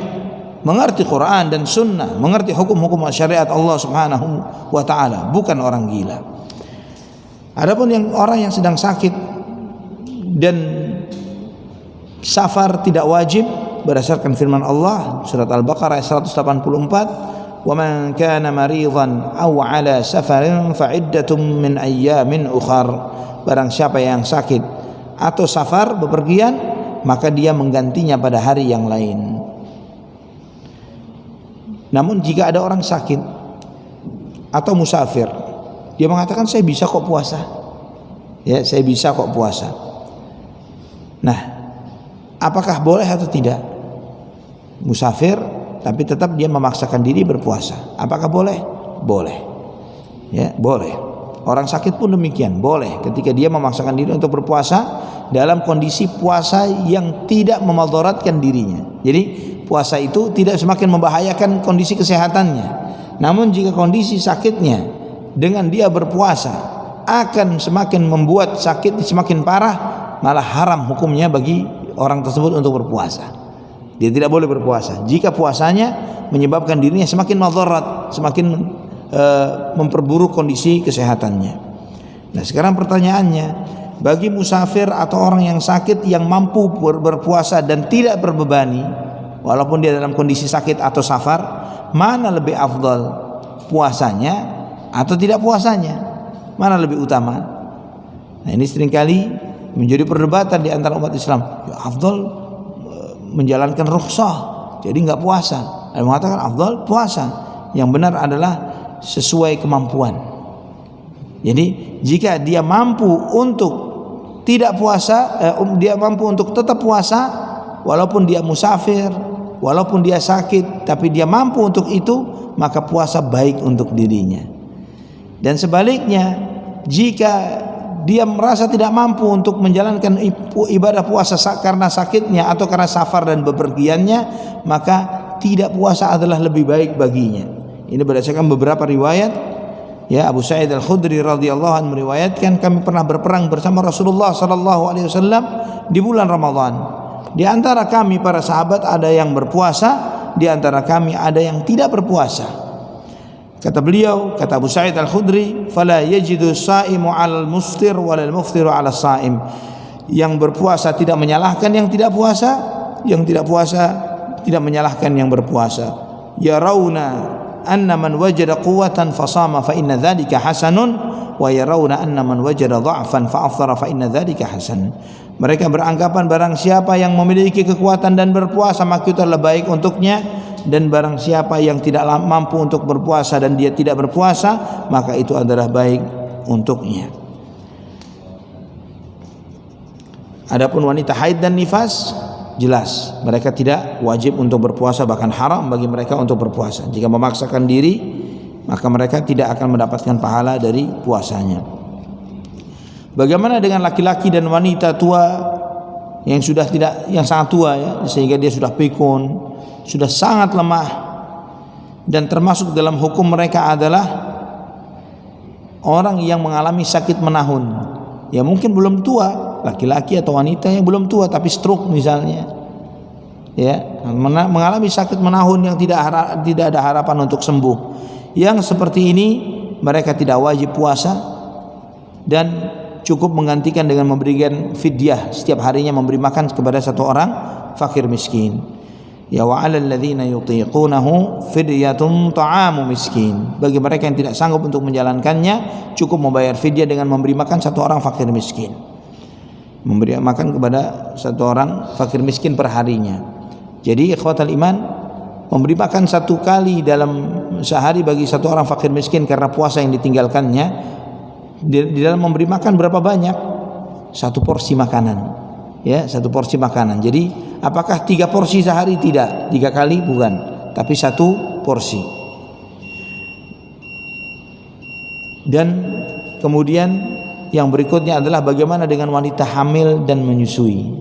mengerti Quran dan Sunnah, mengerti hukum-hukum syariat Allah Subhanahu wa taala, bukan orang gila. Adapun orang yang sedang sakit dan safar tidak wajib berdasarkan firman Allah surat Al-Baqarah ayat 184, "Wa man kana maridan aw 'ala safarin fa 'iddatun min ayyamin ukhar." Barang siapa yang sakit atau safar bepergian, maka dia menggantinya pada hari yang lain. Namun jika ada orang sakit atau musafir, dia mengatakan saya bisa kok puasa. Ya, saya bisa kok puasa. Nah, apakah boleh atau tidak? Musafir tapi tetap dia memaksakan diri berpuasa. Apakah boleh? Boleh. Ya, boleh. Orang sakit pun demikian, boleh ketika dia memaksakan diri untuk berpuasa dalam kondisi puasa yang tidak memadaratkan dirinya. Jadi puasa itu tidak semakin membahayakan kondisi kesehatannya. Namun jika kondisi sakitnya dengan dia berpuasa akan semakin membuat sakit semakin parah, malah haram hukumnya bagi orang tersebut untuk berpuasa. Dia tidak boleh berpuasa jika puasanya menyebabkan dirinya semakin madarat, semakin memperburuk kondisi kesehatannya. Nah, sekarang pertanyaannya, bagi musafir atau orang yang sakit yang mampu berpuasa dan tidak berbebani walaupun dia dalam kondisi sakit atau safar, mana lebih afdal, puasanya atau tidak puasanya? Mana lebih utama? Nah, ini seringkali menjadi perdebatan di antara umat Islam. Ya, afdal menjalankan rukhsah, jadi enggak puasa. Ada yang mengatakan afdal puasa. Yang benar adalah sesuai kemampuan. Jadi jika dia mampu untuk tidak puasa, dia mampu untuk tetap puasa walaupun dia musafir, walaupun dia sakit, tapi dia mampu untuk itu, maka puasa baik untuk dirinya. Dan sebaliknya, jika dia merasa tidak mampu untuk menjalankan ibadah puasa karena sakitnya atau karena safar dan bepergiannya, maka tidak puasa adalah lebih baik baginya. Ini berdasarkan beberapa riwayat. Ya, Abu Sa'id Al-Khudri radhiyallahu anhu meriwayatkan, kami pernah berperang bersama Rasulullah sallallahu alaihi wasallam di bulan Ramadan. Di antara kami para sahabat ada yang berpuasa, di antara kami ada yang tidak berpuasa. Kata beliau, kata Abu Sa'id Al-Khudri, fala yajidu as-sa'imu 'alal muftir wal muftiru 'ala as-sa'im. Yang berpuasa tidak menyalahkan yang tidak puasa, yang tidak puasa tidak menyalahkan yang berpuasa. Yarawna anna man wajada quwwatan fasama fa inna dzalika hasanun wa yarawna anna man wajada dha'fan fa afthara fa inna dzalika hasan. Mereka beranggapan barang siapa yang memiliki kekuatan dan berpuasa maka itu adalah baik untuknya, dan barang siapa yang tidak mampu untuk berpuasa dan dia tidak berpuasa maka itu adalah baik untuknya. Adapun wanita haid dan nifas, jelas mereka tidak wajib untuk berpuasa, bahkan haram bagi mereka untuk berpuasa. Jika memaksakan diri maka mereka tidak akan mendapatkan pahala dari puasanya. Bagaimana dengan laki-laki dan wanita tua yang sangat tua ya, sehingga dia sudah pikun, sudah sangat lemah, dan termasuk dalam hukum mereka adalah orang yang mengalami sakit menahun. Ya mungkin belum tua, laki-laki atau wanita yang belum tua tapi stroke misalnya, ya mengalami sakit menahun yang tidak ada harapan untuk sembuh. Yang seperti ini mereka tidak wajib puasa dan cukup menggantikan dengan memberikan fidyah, setiap harinya memberi makan kepada satu orang fakir miskin. Ya wa 'alal ladzina yutiqunahu fidyatun ta'amu miskin. Bagi mereka yang tidak sanggup untuk menjalankannya, cukup membayar fidyah dengan memberi makan satu orang fakir miskin. Memberi makan kepada satu orang fakir miskin per harinya. Jadi ikhwatal iman, memberi makan satu kali dalam sehari bagi satu orang fakir miskin karena puasa yang ditinggalkannya, di dalam memberi makan berapa banyak? Satu porsi makanan, ya, satu porsi makanan. Jadi apakah 3 porsi sehari? Tidak, 3 kali bukan, tapi 1 porsi. Dan kemudian yang berikutnya adalah bagaimana dengan wanita hamil dan menyusui.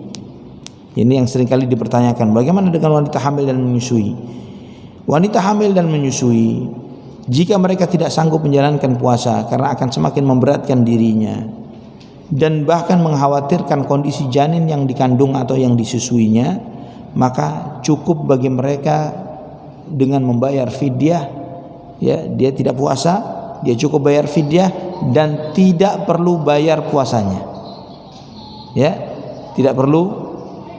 Ini yang seringkali dipertanyakan, bagaimana dengan wanita hamil dan menyusui? Wanita hamil dan menyusui, jika mereka tidak sanggup menjalankan puasa karena akan semakin memberatkan dirinya dan bahkan mengkhawatirkan kondisi janin yang dikandung atau yang disusuinya, maka cukup bagi mereka dengan membayar fidyah. Ya, dia tidak puasa, dia cukup bayar fidyah dan tidak perlu bayar puasanya. Ya, tidak perlu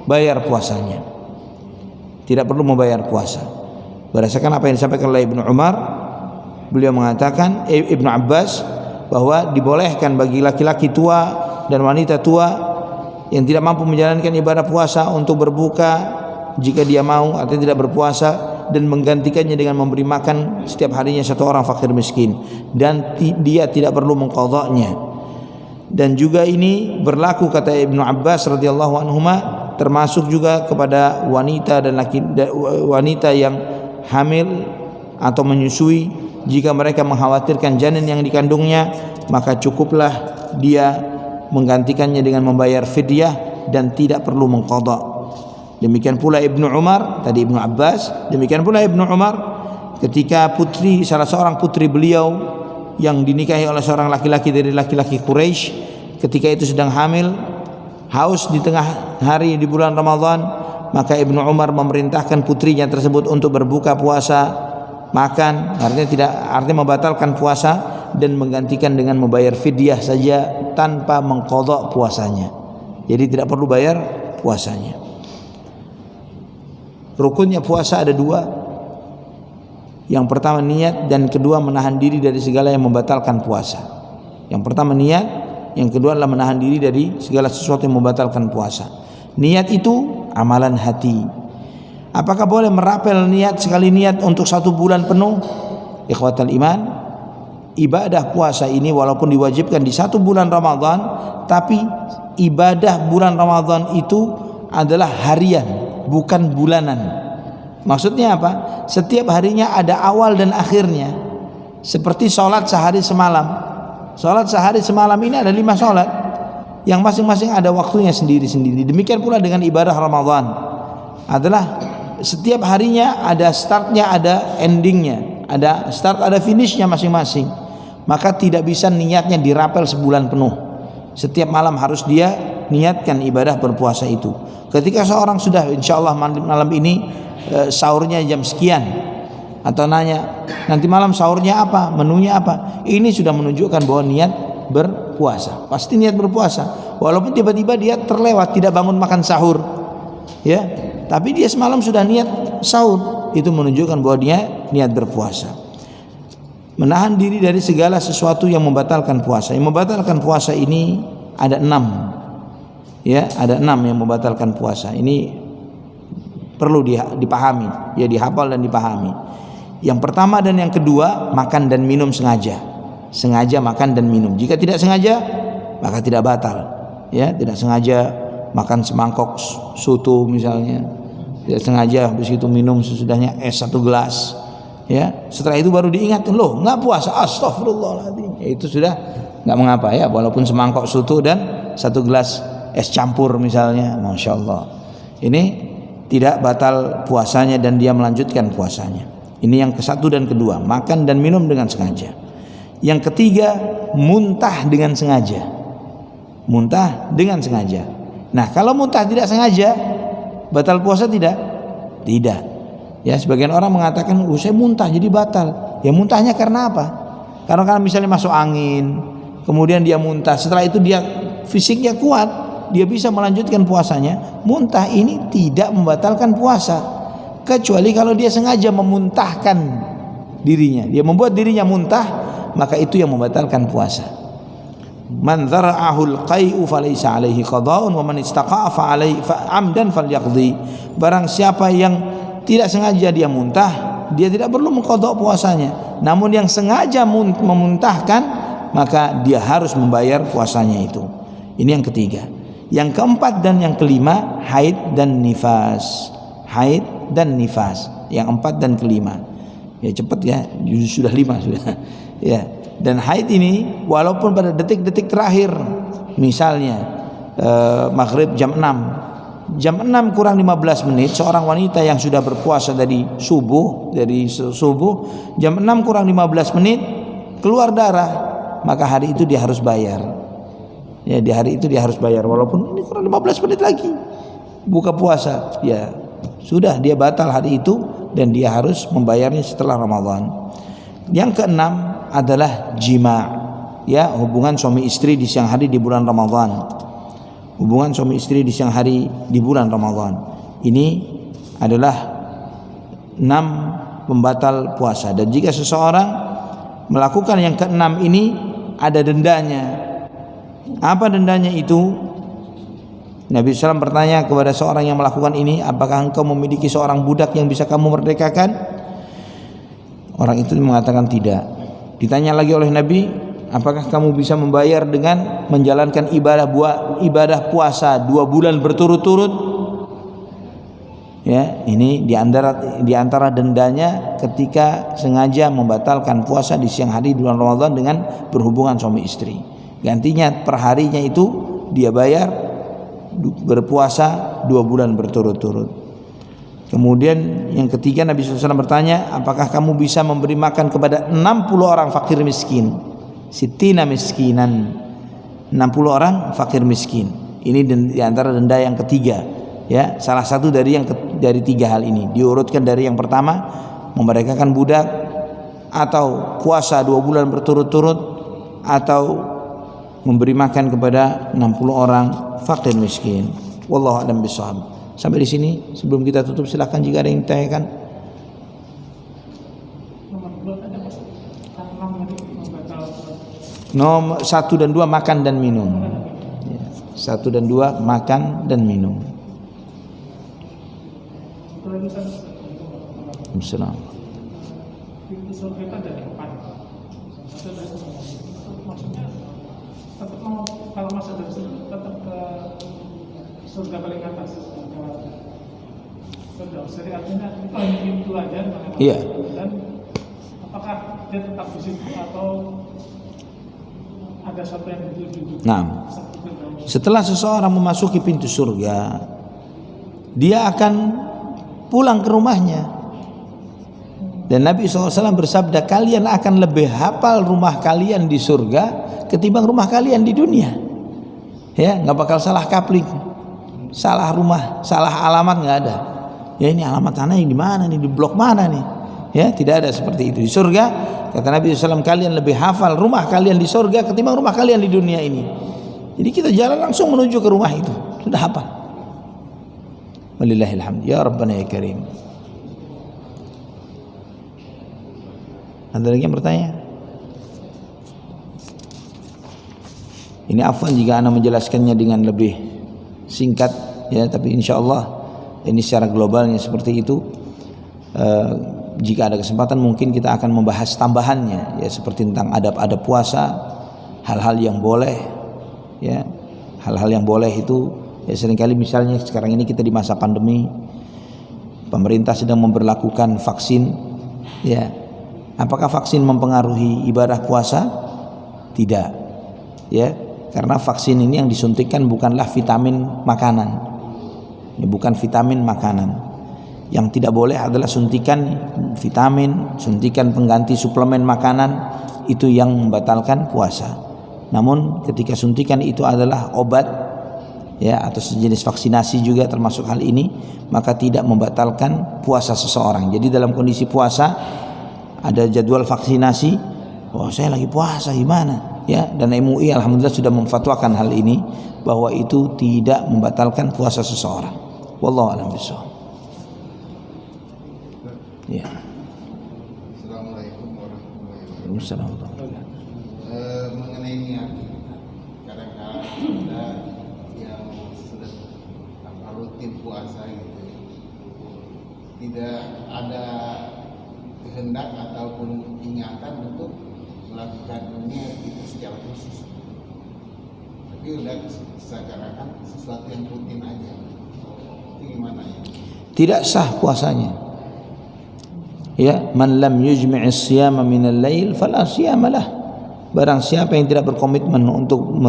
bayar puasanya. Tidak perlu membayar puasa. Berdasarkan apa yang disampaikan oleh Ibnu Umar, beliau mengatakan, Ibnu Abbas, bahwa dibolehkan bagi laki-laki tua dan wanita tua yang tidak mampu menjalankan ibadah puasa untuk berbuka jika dia mau atau tidak berpuasa, dan menggantikannya dengan memberi makan setiap harinya satu orang fakir miskin, dan dia tidak perlu mengqadha'nya. Dan juga ini berlaku, kata Ibnu Abbas radhiyallahu anhuma, termasuk juga kepada wanita dan wanita yang hamil atau menyusui. Jika mereka mengkhawatirkan janin yang dikandungnya, maka cukuplah dia menggantikannya dengan membayar fidyah dan tidak perlu mengqadha. Demikian pula Ibnu Umar, tadi Ibnu Abbas, demikian pula Ibnu Umar ketika salah seorang putri beliau yang dinikahi oleh seorang laki-laki dari laki-laki Quraisy, ketika itu sedang hamil, haus di tengah hari di bulan Ramadan, maka Ibnu Umar memerintahkan putrinya tersebut untuk berbuka puasa, makan, artinya membatalkan puasa dan menggantikan dengan membayar fidyah saja tanpa mengqadha puasanya. Jadi tidak perlu bayar puasanya. Rukunnya puasa ada dua. Yang pertama niat, dan kedua menahan diri dari segala yang membatalkan puasa. Yang pertama niat, yang kedua adalah menahan diri dari segala sesuatu yang membatalkan puasa. Niat itu amalan hati. Apakah boleh merapel niat sekali niat untuk 1 bulan penuh? Ikhwatal iman, ibadah puasa ini walaupun diwajibkan di 1 bulan Ramadan, tapi ibadah bulan Ramadan itu adalah harian, bukan bulanan. Maksudnya apa? Setiap harinya ada awal dan akhirnya. Seperti sholat sehari semalam. Sholat sehari semalam ini ada 5 sholat, yang masing-masing ada waktunya sendiri-sendiri. Demikian pula dengan ibadah Ramadan, adalah setiap harinya ada startnya, ada endingnya, ada start, ada finishnya masing-masing. Maka tidak bisa niatnya dirapel sebulan penuh. Setiap malam harus dia niatkan ibadah berpuasa itu. Ketika seorang sudah insya Allah malam ini sahurnya jam sekian, atau nanya nanti malam sahurnya apa, menunya apa, ini sudah menunjukkan bahwa niat berpuasa. Pasti niat berpuasa, walaupun tiba-tiba dia terlewat tidak bangun makan sahur, ya, tapi dia semalam sudah niat sahur, itu menunjukkan bahwa dia niat berpuasa. Menahan diri dari segala sesuatu yang membatalkan puasa. Yang membatalkan puasa ini ada 6, ya, ada 6 yang membatalkan puasa. Ini perlu dipahami, ya, dihafal dan dipahami. Yang pertama dan yang kedua, makan dan minum sengaja. Sengaja makan dan minum. Jika tidak sengaja, maka tidak batal. Ya, tidak sengaja makan semangkok soto misalnya, tidak sengaja habis itu minum sesudahnya es 1 gelas. Ya, setelah itu baru diingat, loh nggak puasa, astagfirullahaladzim. Ya, itu sudah nggak mengapa, ya, walaupun semangkok soto dan 1 gelas es campur misalnya, masya Allah. Ini tidak batal puasanya dan dia melanjutkan puasanya. Ini yang ke-1 dan kedua, makan dan minum dengan sengaja. Yang ketiga, muntah dengan sengaja. Muntah dengan sengaja. Nah, kalau muntah tidak sengaja, batal puasa tidak? Tidak. Ya, sebagian orang mengatakan, saya muntah jadi batal. Ya, muntahnya karena apa? Karena misalnya masuk angin, kemudian dia muntah, setelah itu dia fisiknya kuat, dia bisa melanjutkan puasanya. Muntah ini tidak membatalkan puasa, kecuali kalau dia sengaja memuntahkan dirinya, dia membuat dirinya muntah, maka itu yang membatalkan puasa. Man dzara'ahul qai'u falaysa alaihi qada'un wa man istaqa'a fa alaihi amdan falyaqdi. Barang siapa yang tidak sengaja dia muntah, dia tidak perlu mengqadha puasanya. Namun yang sengaja memuntahkan, maka dia harus membayar puasanya itu. Ini yang ketiga. Yang keempat dan yang kelima, haid dan nifas. Haid dan nifas. Yang 4 dan kelima. Ya, cepat ya, sudah 5 sudah. Ya. Dan haid ini walaupun pada detik-detik terakhir, misalnya maghrib jam 6, jam 6 kurang 15 menit seorang wanita yang sudah berpuasa dari subuh, jam 6 kurang 15 menit keluar darah, maka hari itu dia harus bayar. Ya, di hari itu dia harus bayar, walaupun ini kurang 15 menit lagi buka puasa, ya sudah, dia batal hari itu dan dia harus membayarnya setelah Ramadan. Yang keenam adalah jima', ya, hubungan suami istri di siang hari di bulan Ramadan. Hubungan suami istri di siang hari di bulan Ramadan. Ini adalah 6 pembatal puasa, dan jika seseorang melakukan yang keenam ini ada dendanya. Apa dendanya itu? Nabi SAW bertanya kepada seorang yang melakukan ini, apakah engkau memiliki seorang budak yang bisa kamu merdekakan? Orang itu mengatakan tidak. Ditanya lagi oleh Nabi, apakah kamu bisa membayar dengan menjalankan ibadah puasa 2 bulan berturut-turut? Ya, ini diantara dendanya ketika sengaja membatalkan puasa di siang hari di bulan Ramadan dengan berhubungan suami istri. Gantinya per harinya itu dia bayar berpuasa 2 bulan berturut-turut. Kemudian yang ketiga Nabi SAW bertanya, apakah kamu bisa memberi makan kepada 60 orang fakir miskin? Sittina miskinan, 60 orang fakir miskin. Ini di antara denda yang ketiga, ya, salah satu dari dari 3 hal ini. Diurutkan dari yang pertama, memerdekakan budak, atau puasa 2 bulan berturut-turut, atau memberi makan kepada 60 orang fakir miskin. Wallahu a'lam bishawab. Sampai di sini, sebelum kita tutup silakan jika ada yang ditanyakan. Nomor 1 dan 2 makan dan minum. 1 dan 2 makan dan minum. Bismillah. Kalau masuk dari situ tetap ke surga paling atas. Jadi artinya itu hanya pintu aja. Iya. Dan apakah dia tetap di situ atau ada sesuatu yang dituju? Nah, setelah seseorang memasuki pintu surga, dia akan pulang ke rumahnya. Dan Nabi SAW bersabda, kalian akan lebih hafal rumah kalian di surga ketimbang rumah kalian di dunia. Ya, nggak bakal salah kapling, salah rumah, salah alamat nggak ada. Ya, ini alamat tanah yang di mana nih, di blok mana nih? Ya, tidak ada seperti itu. Di surga, kata Nabi SAW, kalian lebih hafal rumah kalian di surga ketimbang rumah kalian di dunia ini. Jadi kita jalan langsung menuju ke rumah itu, sudah hafal. Walillahilhamd. Ya Rabbana ya Karim. Ada lagi yang bertanya? Ini afwan jika Anda menjelaskannya dengan lebih singkat, ya, tapi insya Allah ini secara globalnya seperti itu. Jika ada kesempatan mungkin kita akan membahas tambahannya, ya, seperti tentang adab-adab puasa, hal-hal yang boleh, ya, hal-hal yang boleh itu, ya, seringkali misalnya sekarang ini kita di masa pandemi, pemerintah sedang memberlakukan vaksin, ya, apakah vaksin mempengaruhi ibadah puasa? Tidak, ya. Karena vaksin ini yang disuntikkan bukanlah vitamin makanan, ya, bukan vitamin makanan. Yang tidak boleh adalah suntikan vitamin, suntikan pengganti suplemen makanan, itu yang membatalkan puasa. Namun ketika suntikan itu adalah obat, ya, atau sejenis vaksinasi juga termasuk hal ini, maka tidak membatalkan puasa seseorang. Jadi dalam kondisi puasa ada jadwal vaksinasi, oh saya lagi puasa gimana? Ya, dan MUI alhamdulillah sudah memfatwakan hal ini bahwa itu tidak membatalkan puasa seseorang. Wallahu a'lam bishawab. Ya. Assalamualaikum warahmatullahi wabarakatuh. Mengenai niat, kadang-kadang ada yang sudah rutin puasa gitu, tidak ada kehendak ataupun ingatan untuk melakukan niat itu secara khusus, tapi udah seakan-akan sesuatu yang rutin aja. Itu gimana ya? Tidak sah puasanya. Ya, man lam yujmi'is siyama minal lail fala siyamalah. Barang siapa yang tidak berkomitmen untuk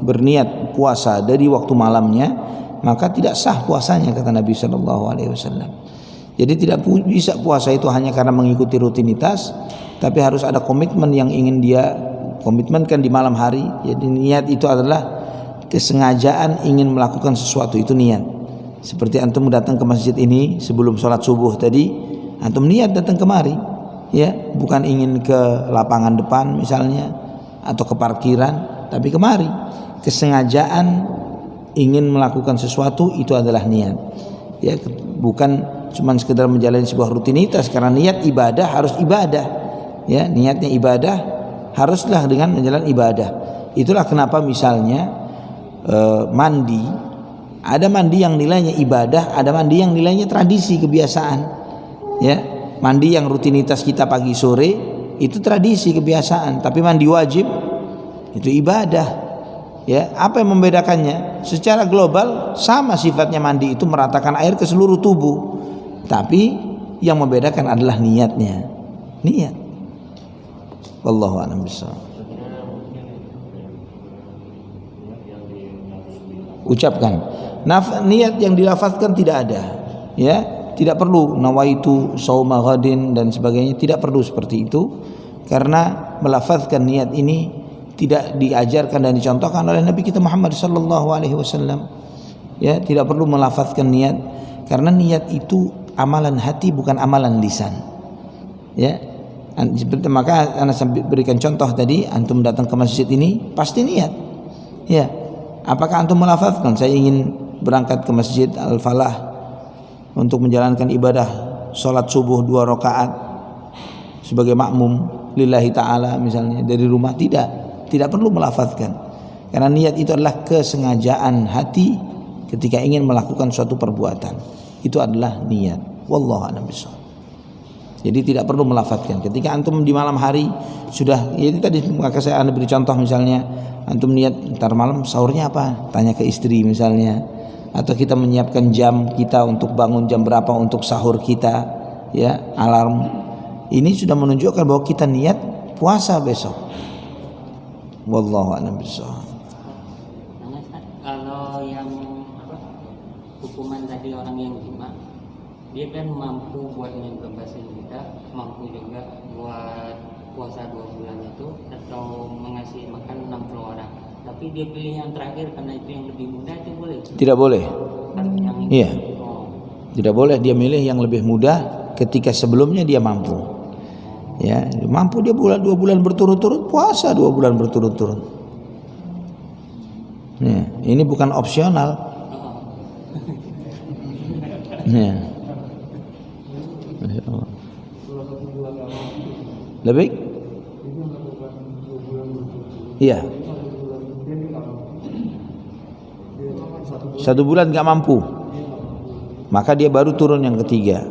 berniat puasa dari waktu malamnya, maka tidak sah puasanya, kata Nabi SAW. Jadi tidak bisa puasa itu hanya karena mengikuti rutinitas, tapi harus ada komitmen yang ingin dia komitmenkan di malam hari. Jadi niat itu adalah kesengajaan ingin melakukan sesuatu, itu niat. Seperti antum datang ke masjid ini sebelum sholat subuh tadi, antum niat datang kemari, ya, bukan ingin ke lapangan depan misalnya atau ke parkiran, tapi kemari. Kesengajaan ingin melakukan sesuatu itu adalah niat, ya, bukan cuma sekedar menjalani sebuah rutinitas. Karena niat ibadah harus ibadah, ya, niatnya ibadah haruslah dengan menjalani ibadah. Itulah kenapa misalnya mandi, ada mandi yang nilainya ibadah, ada mandi yang nilainya tradisi, kebiasaan, ya. Mandi yang rutinitas kita pagi sore itu tradisi, kebiasaan, tapi mandi wajib itu ibadah, ya. Apa yang membedakannya? Secara global sama sifatnya mandi itu meratakan air ke seluruh tubuh, tapi yang membedakan adalah niatnya, niat. Wallahu a'lam bishawab. ucapkan. Niat yang dilafazkan tidak ada, ya. Tidak perlu nawaitu shauma ghadin dan sebagainya, tidak perlu seperti itu, karena melafazkan niat ini tidak diajarkan dan dicontohkan oleh Nabi kita Muhammad sallallahu alaihi wasallam. Ya, tidak perlu melafazkan niat, karena niat itu amalan hati, bukan amalan lisan. Ya. Maka Anda berikan contoh tadi, antum datang ke masjid ini pasti niat. Ya. Apakah antum melafazkan saya ingin berangkat ke Masjid Al-Falah untuk menjalankan ibadah salat subuh 2 rakaat sebagai makmum lillahi ta'ala misalnya dari rumah? Tidak perlu melafazkan, karena niat itu adalah kesengajaan hati ketika ingin melakukan suatu perbuatan, itu adalah niat. Wallahu a'lam bishawab. Jadi tidak perlu melafazkan. Ketika antum di malam hari sudah, ya itu tadi maka saya beri contoh, misalnya antum niat ntar malam sahurnya apa, tanya ke istri misalnya, atau kita menyiapkan jam kita untuk bangun jam berapa untuk sahur kita, ya, alarm. Ini sudah menunjukkan bahwa kita niat puasa besok. Wallahu a'lam bishawab. Kalau yang hukuman tadi orang yang jima, dia kan mampu buat ngebebasin kita, mampu juga buat puasa 2 bulan itu, atau mengasih makan 60 orang. Tapi dia pilih yang terakhir karena itu yang lebih mudah, itu boleh? Tidak boleh. Iya. Tidak boleh dia milih yang lebih mudah ketika sebelumnya dia mampu. Ya, mampu dia 2 bulan berturut-turut puasa, 2 bulan berturut-turut. Ya, ini bukan opsional. Ya. Lebih? Iya. 1 bulan gak mampu, maka dia baru turun yang ketiga.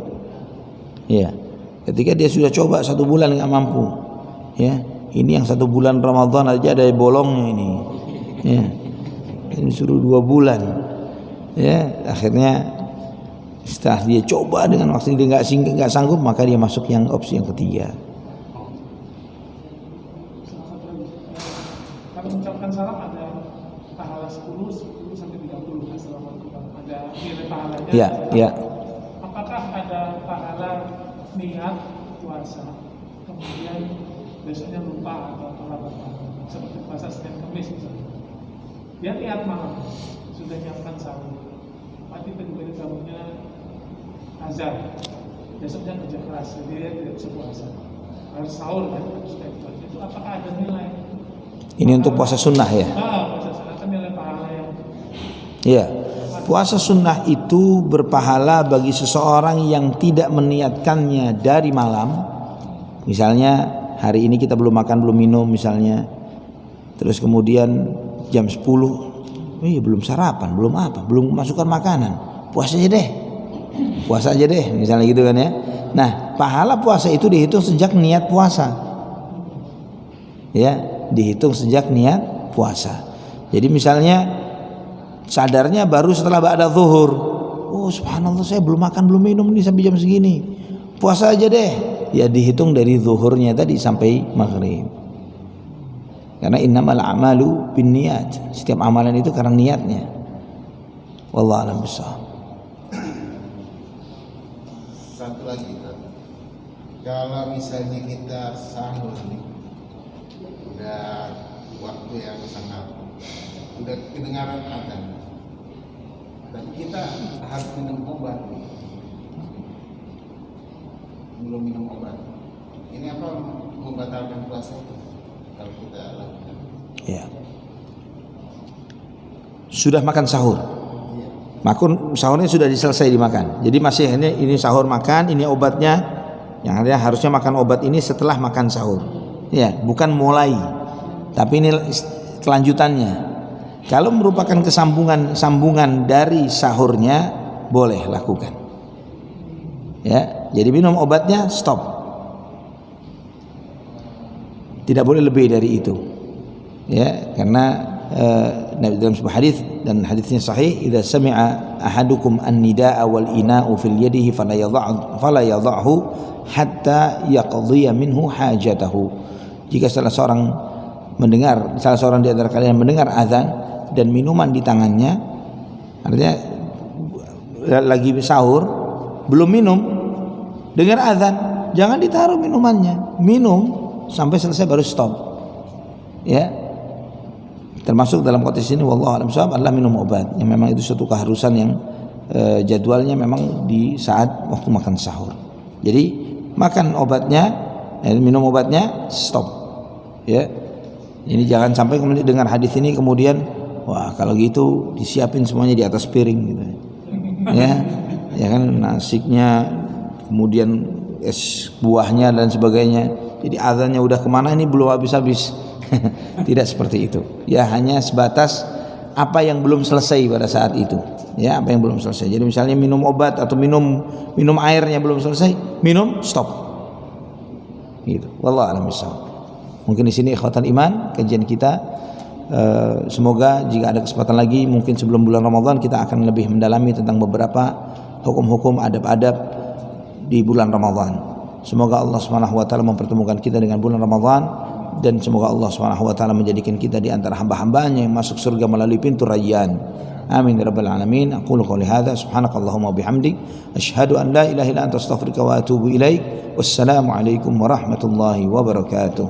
Ya, ketika dia sudah coba 1 bulan gak mampu, ya, ini yang 1 bulan Ramadan aja ada bolongnya ini, ya, ini suruh 2 bulan, ya, akhirnya setelah dia coba dengan waktu dia nggak sanggup, maka dia masuk yang opsi yang ketiga. Kalau mengucapkan salam ada pahala 10 sampai 30 ada nilai pahalanya. Ya, ya. Apakah ada pahala niat puasa kemudian besoknya lupa atau terlambat seperti puasa Senin Kamis misalnya? Dia niat malam sudah nyiapkan sahur, mati tiba-tiba bangunnya azan, besoknya kerja keras, jadi dia tidak bisa puasa, harus sahur kan, itu apakah ada nilai? Ini untuk puasa sunnah ya? Puasa sunnah kan nilai pahala yang. Iya. Puasa sunnah itu berpahala bagi seseorang yang tidak meniatkannya dari malam. Misalnya hari ini kita belum makan belum minum misalnya, terus kemudian jam 10 belum sarapan, belum apa, belum masukkan makanan, puasa aja deh misalnya gitu kan ya. Nah, pahala puasa itu dihitung sejak niat puasa, ya, dihitung sejak niat puasa. Jadi misalnya sadarnya baru setelah ba'da zuhur, oh subhanallah saya belum makan belum minum nih sampai jam segini, puasa aja deh, ya dihitung dari zuhurnya tadi sampai maghrib. Karena innamal a'malu binniyat, setiap amalan itu karena niatnya. Wallahu a'lam bishawab. Satu lagi, kalau misalnya kita sahur nih, udah waktu yang sangat, udah kedengaran adzan, tapi kita harus minum obat, belum minum obat, ini apa membatalkan puasa itu kalau kita lakukan? Ya. Sudah makan sahur. Makun sahurnya sudah selesai dimakan. Jadi masih ini sahur makan, ini obatnya. Yang artinya harusnya makan obat ini setelah makan sahur. Ya, bukan mulai. Tapi ini kelanjutannya. Kalau merupakan sambungan dari sahurnya, boleh lakukan. Ya, jadi minum obatnya stop. Tidak boleh lebih dari itu. Ya, karena dalam sebuah hadis dan hadisnya sahih, idza sami'a ahadukum an-nidaa wal ina'u fil yadihi fala yadh'hu hatta yaqdiya minhu hajatahu. Jika salah seorang di antara kalian mendengar azan dan minuman di tangannya, Artinya lagi sahur belum minum, dengar azan, jangan ditaruh minumannya, minum sampai selesai baru stop. Ya, termasuk dalam konteks ini wallahu a'lam bishawab adalah minum obat yang memang itu suatu keharusan yang jadwalnya memang di saat waktu makan sahur. Jadi makan obatnya, minum obatnya, stop. Ya, ini jangan sampai kemudian dengar hadis ini kemudian wah kalau gitu disiapin semuanya di atas piring gitu. Ya kan, nasiknya, kemudian es buahnya dan sebagainya. Jadi azannya udah kemana ini belum habis-habis. Tidak seperti itu. Ya hanya sebatas apa yang belum selesai pada saat itu. Ya, apa yang belum selesai. Jadi misalnya minum obat atau minum airnya belum selesai, minum, stop. Gitu. Wallahu a'lam bishawab. Mungkin di sini ikhwatan iman kajian kita. Semoga jika ada kesempatan lagi mungkin sebelum bulan Ramadan kita akan lebih mendalami tentang beberapa hukum-hukum adab-adab di bulan Ramadan. Semoga Allah Subhanahu wa taala mempertemukan kita dengan bulan Ramadan dan semoga Allah Subhanahu wa taala menjadikan kita di antara hamba-hambanya yang masuk surga melalui pintu Rayyan. Amin ya rabbal alamin. Aqulu qouli hadza subhanakallahumma bihamdik asyhadu an la ilaha illa anta astaghfiruka wa atubu ilaik. Wassalamu alaikum warahmatullahi wabarakatuh.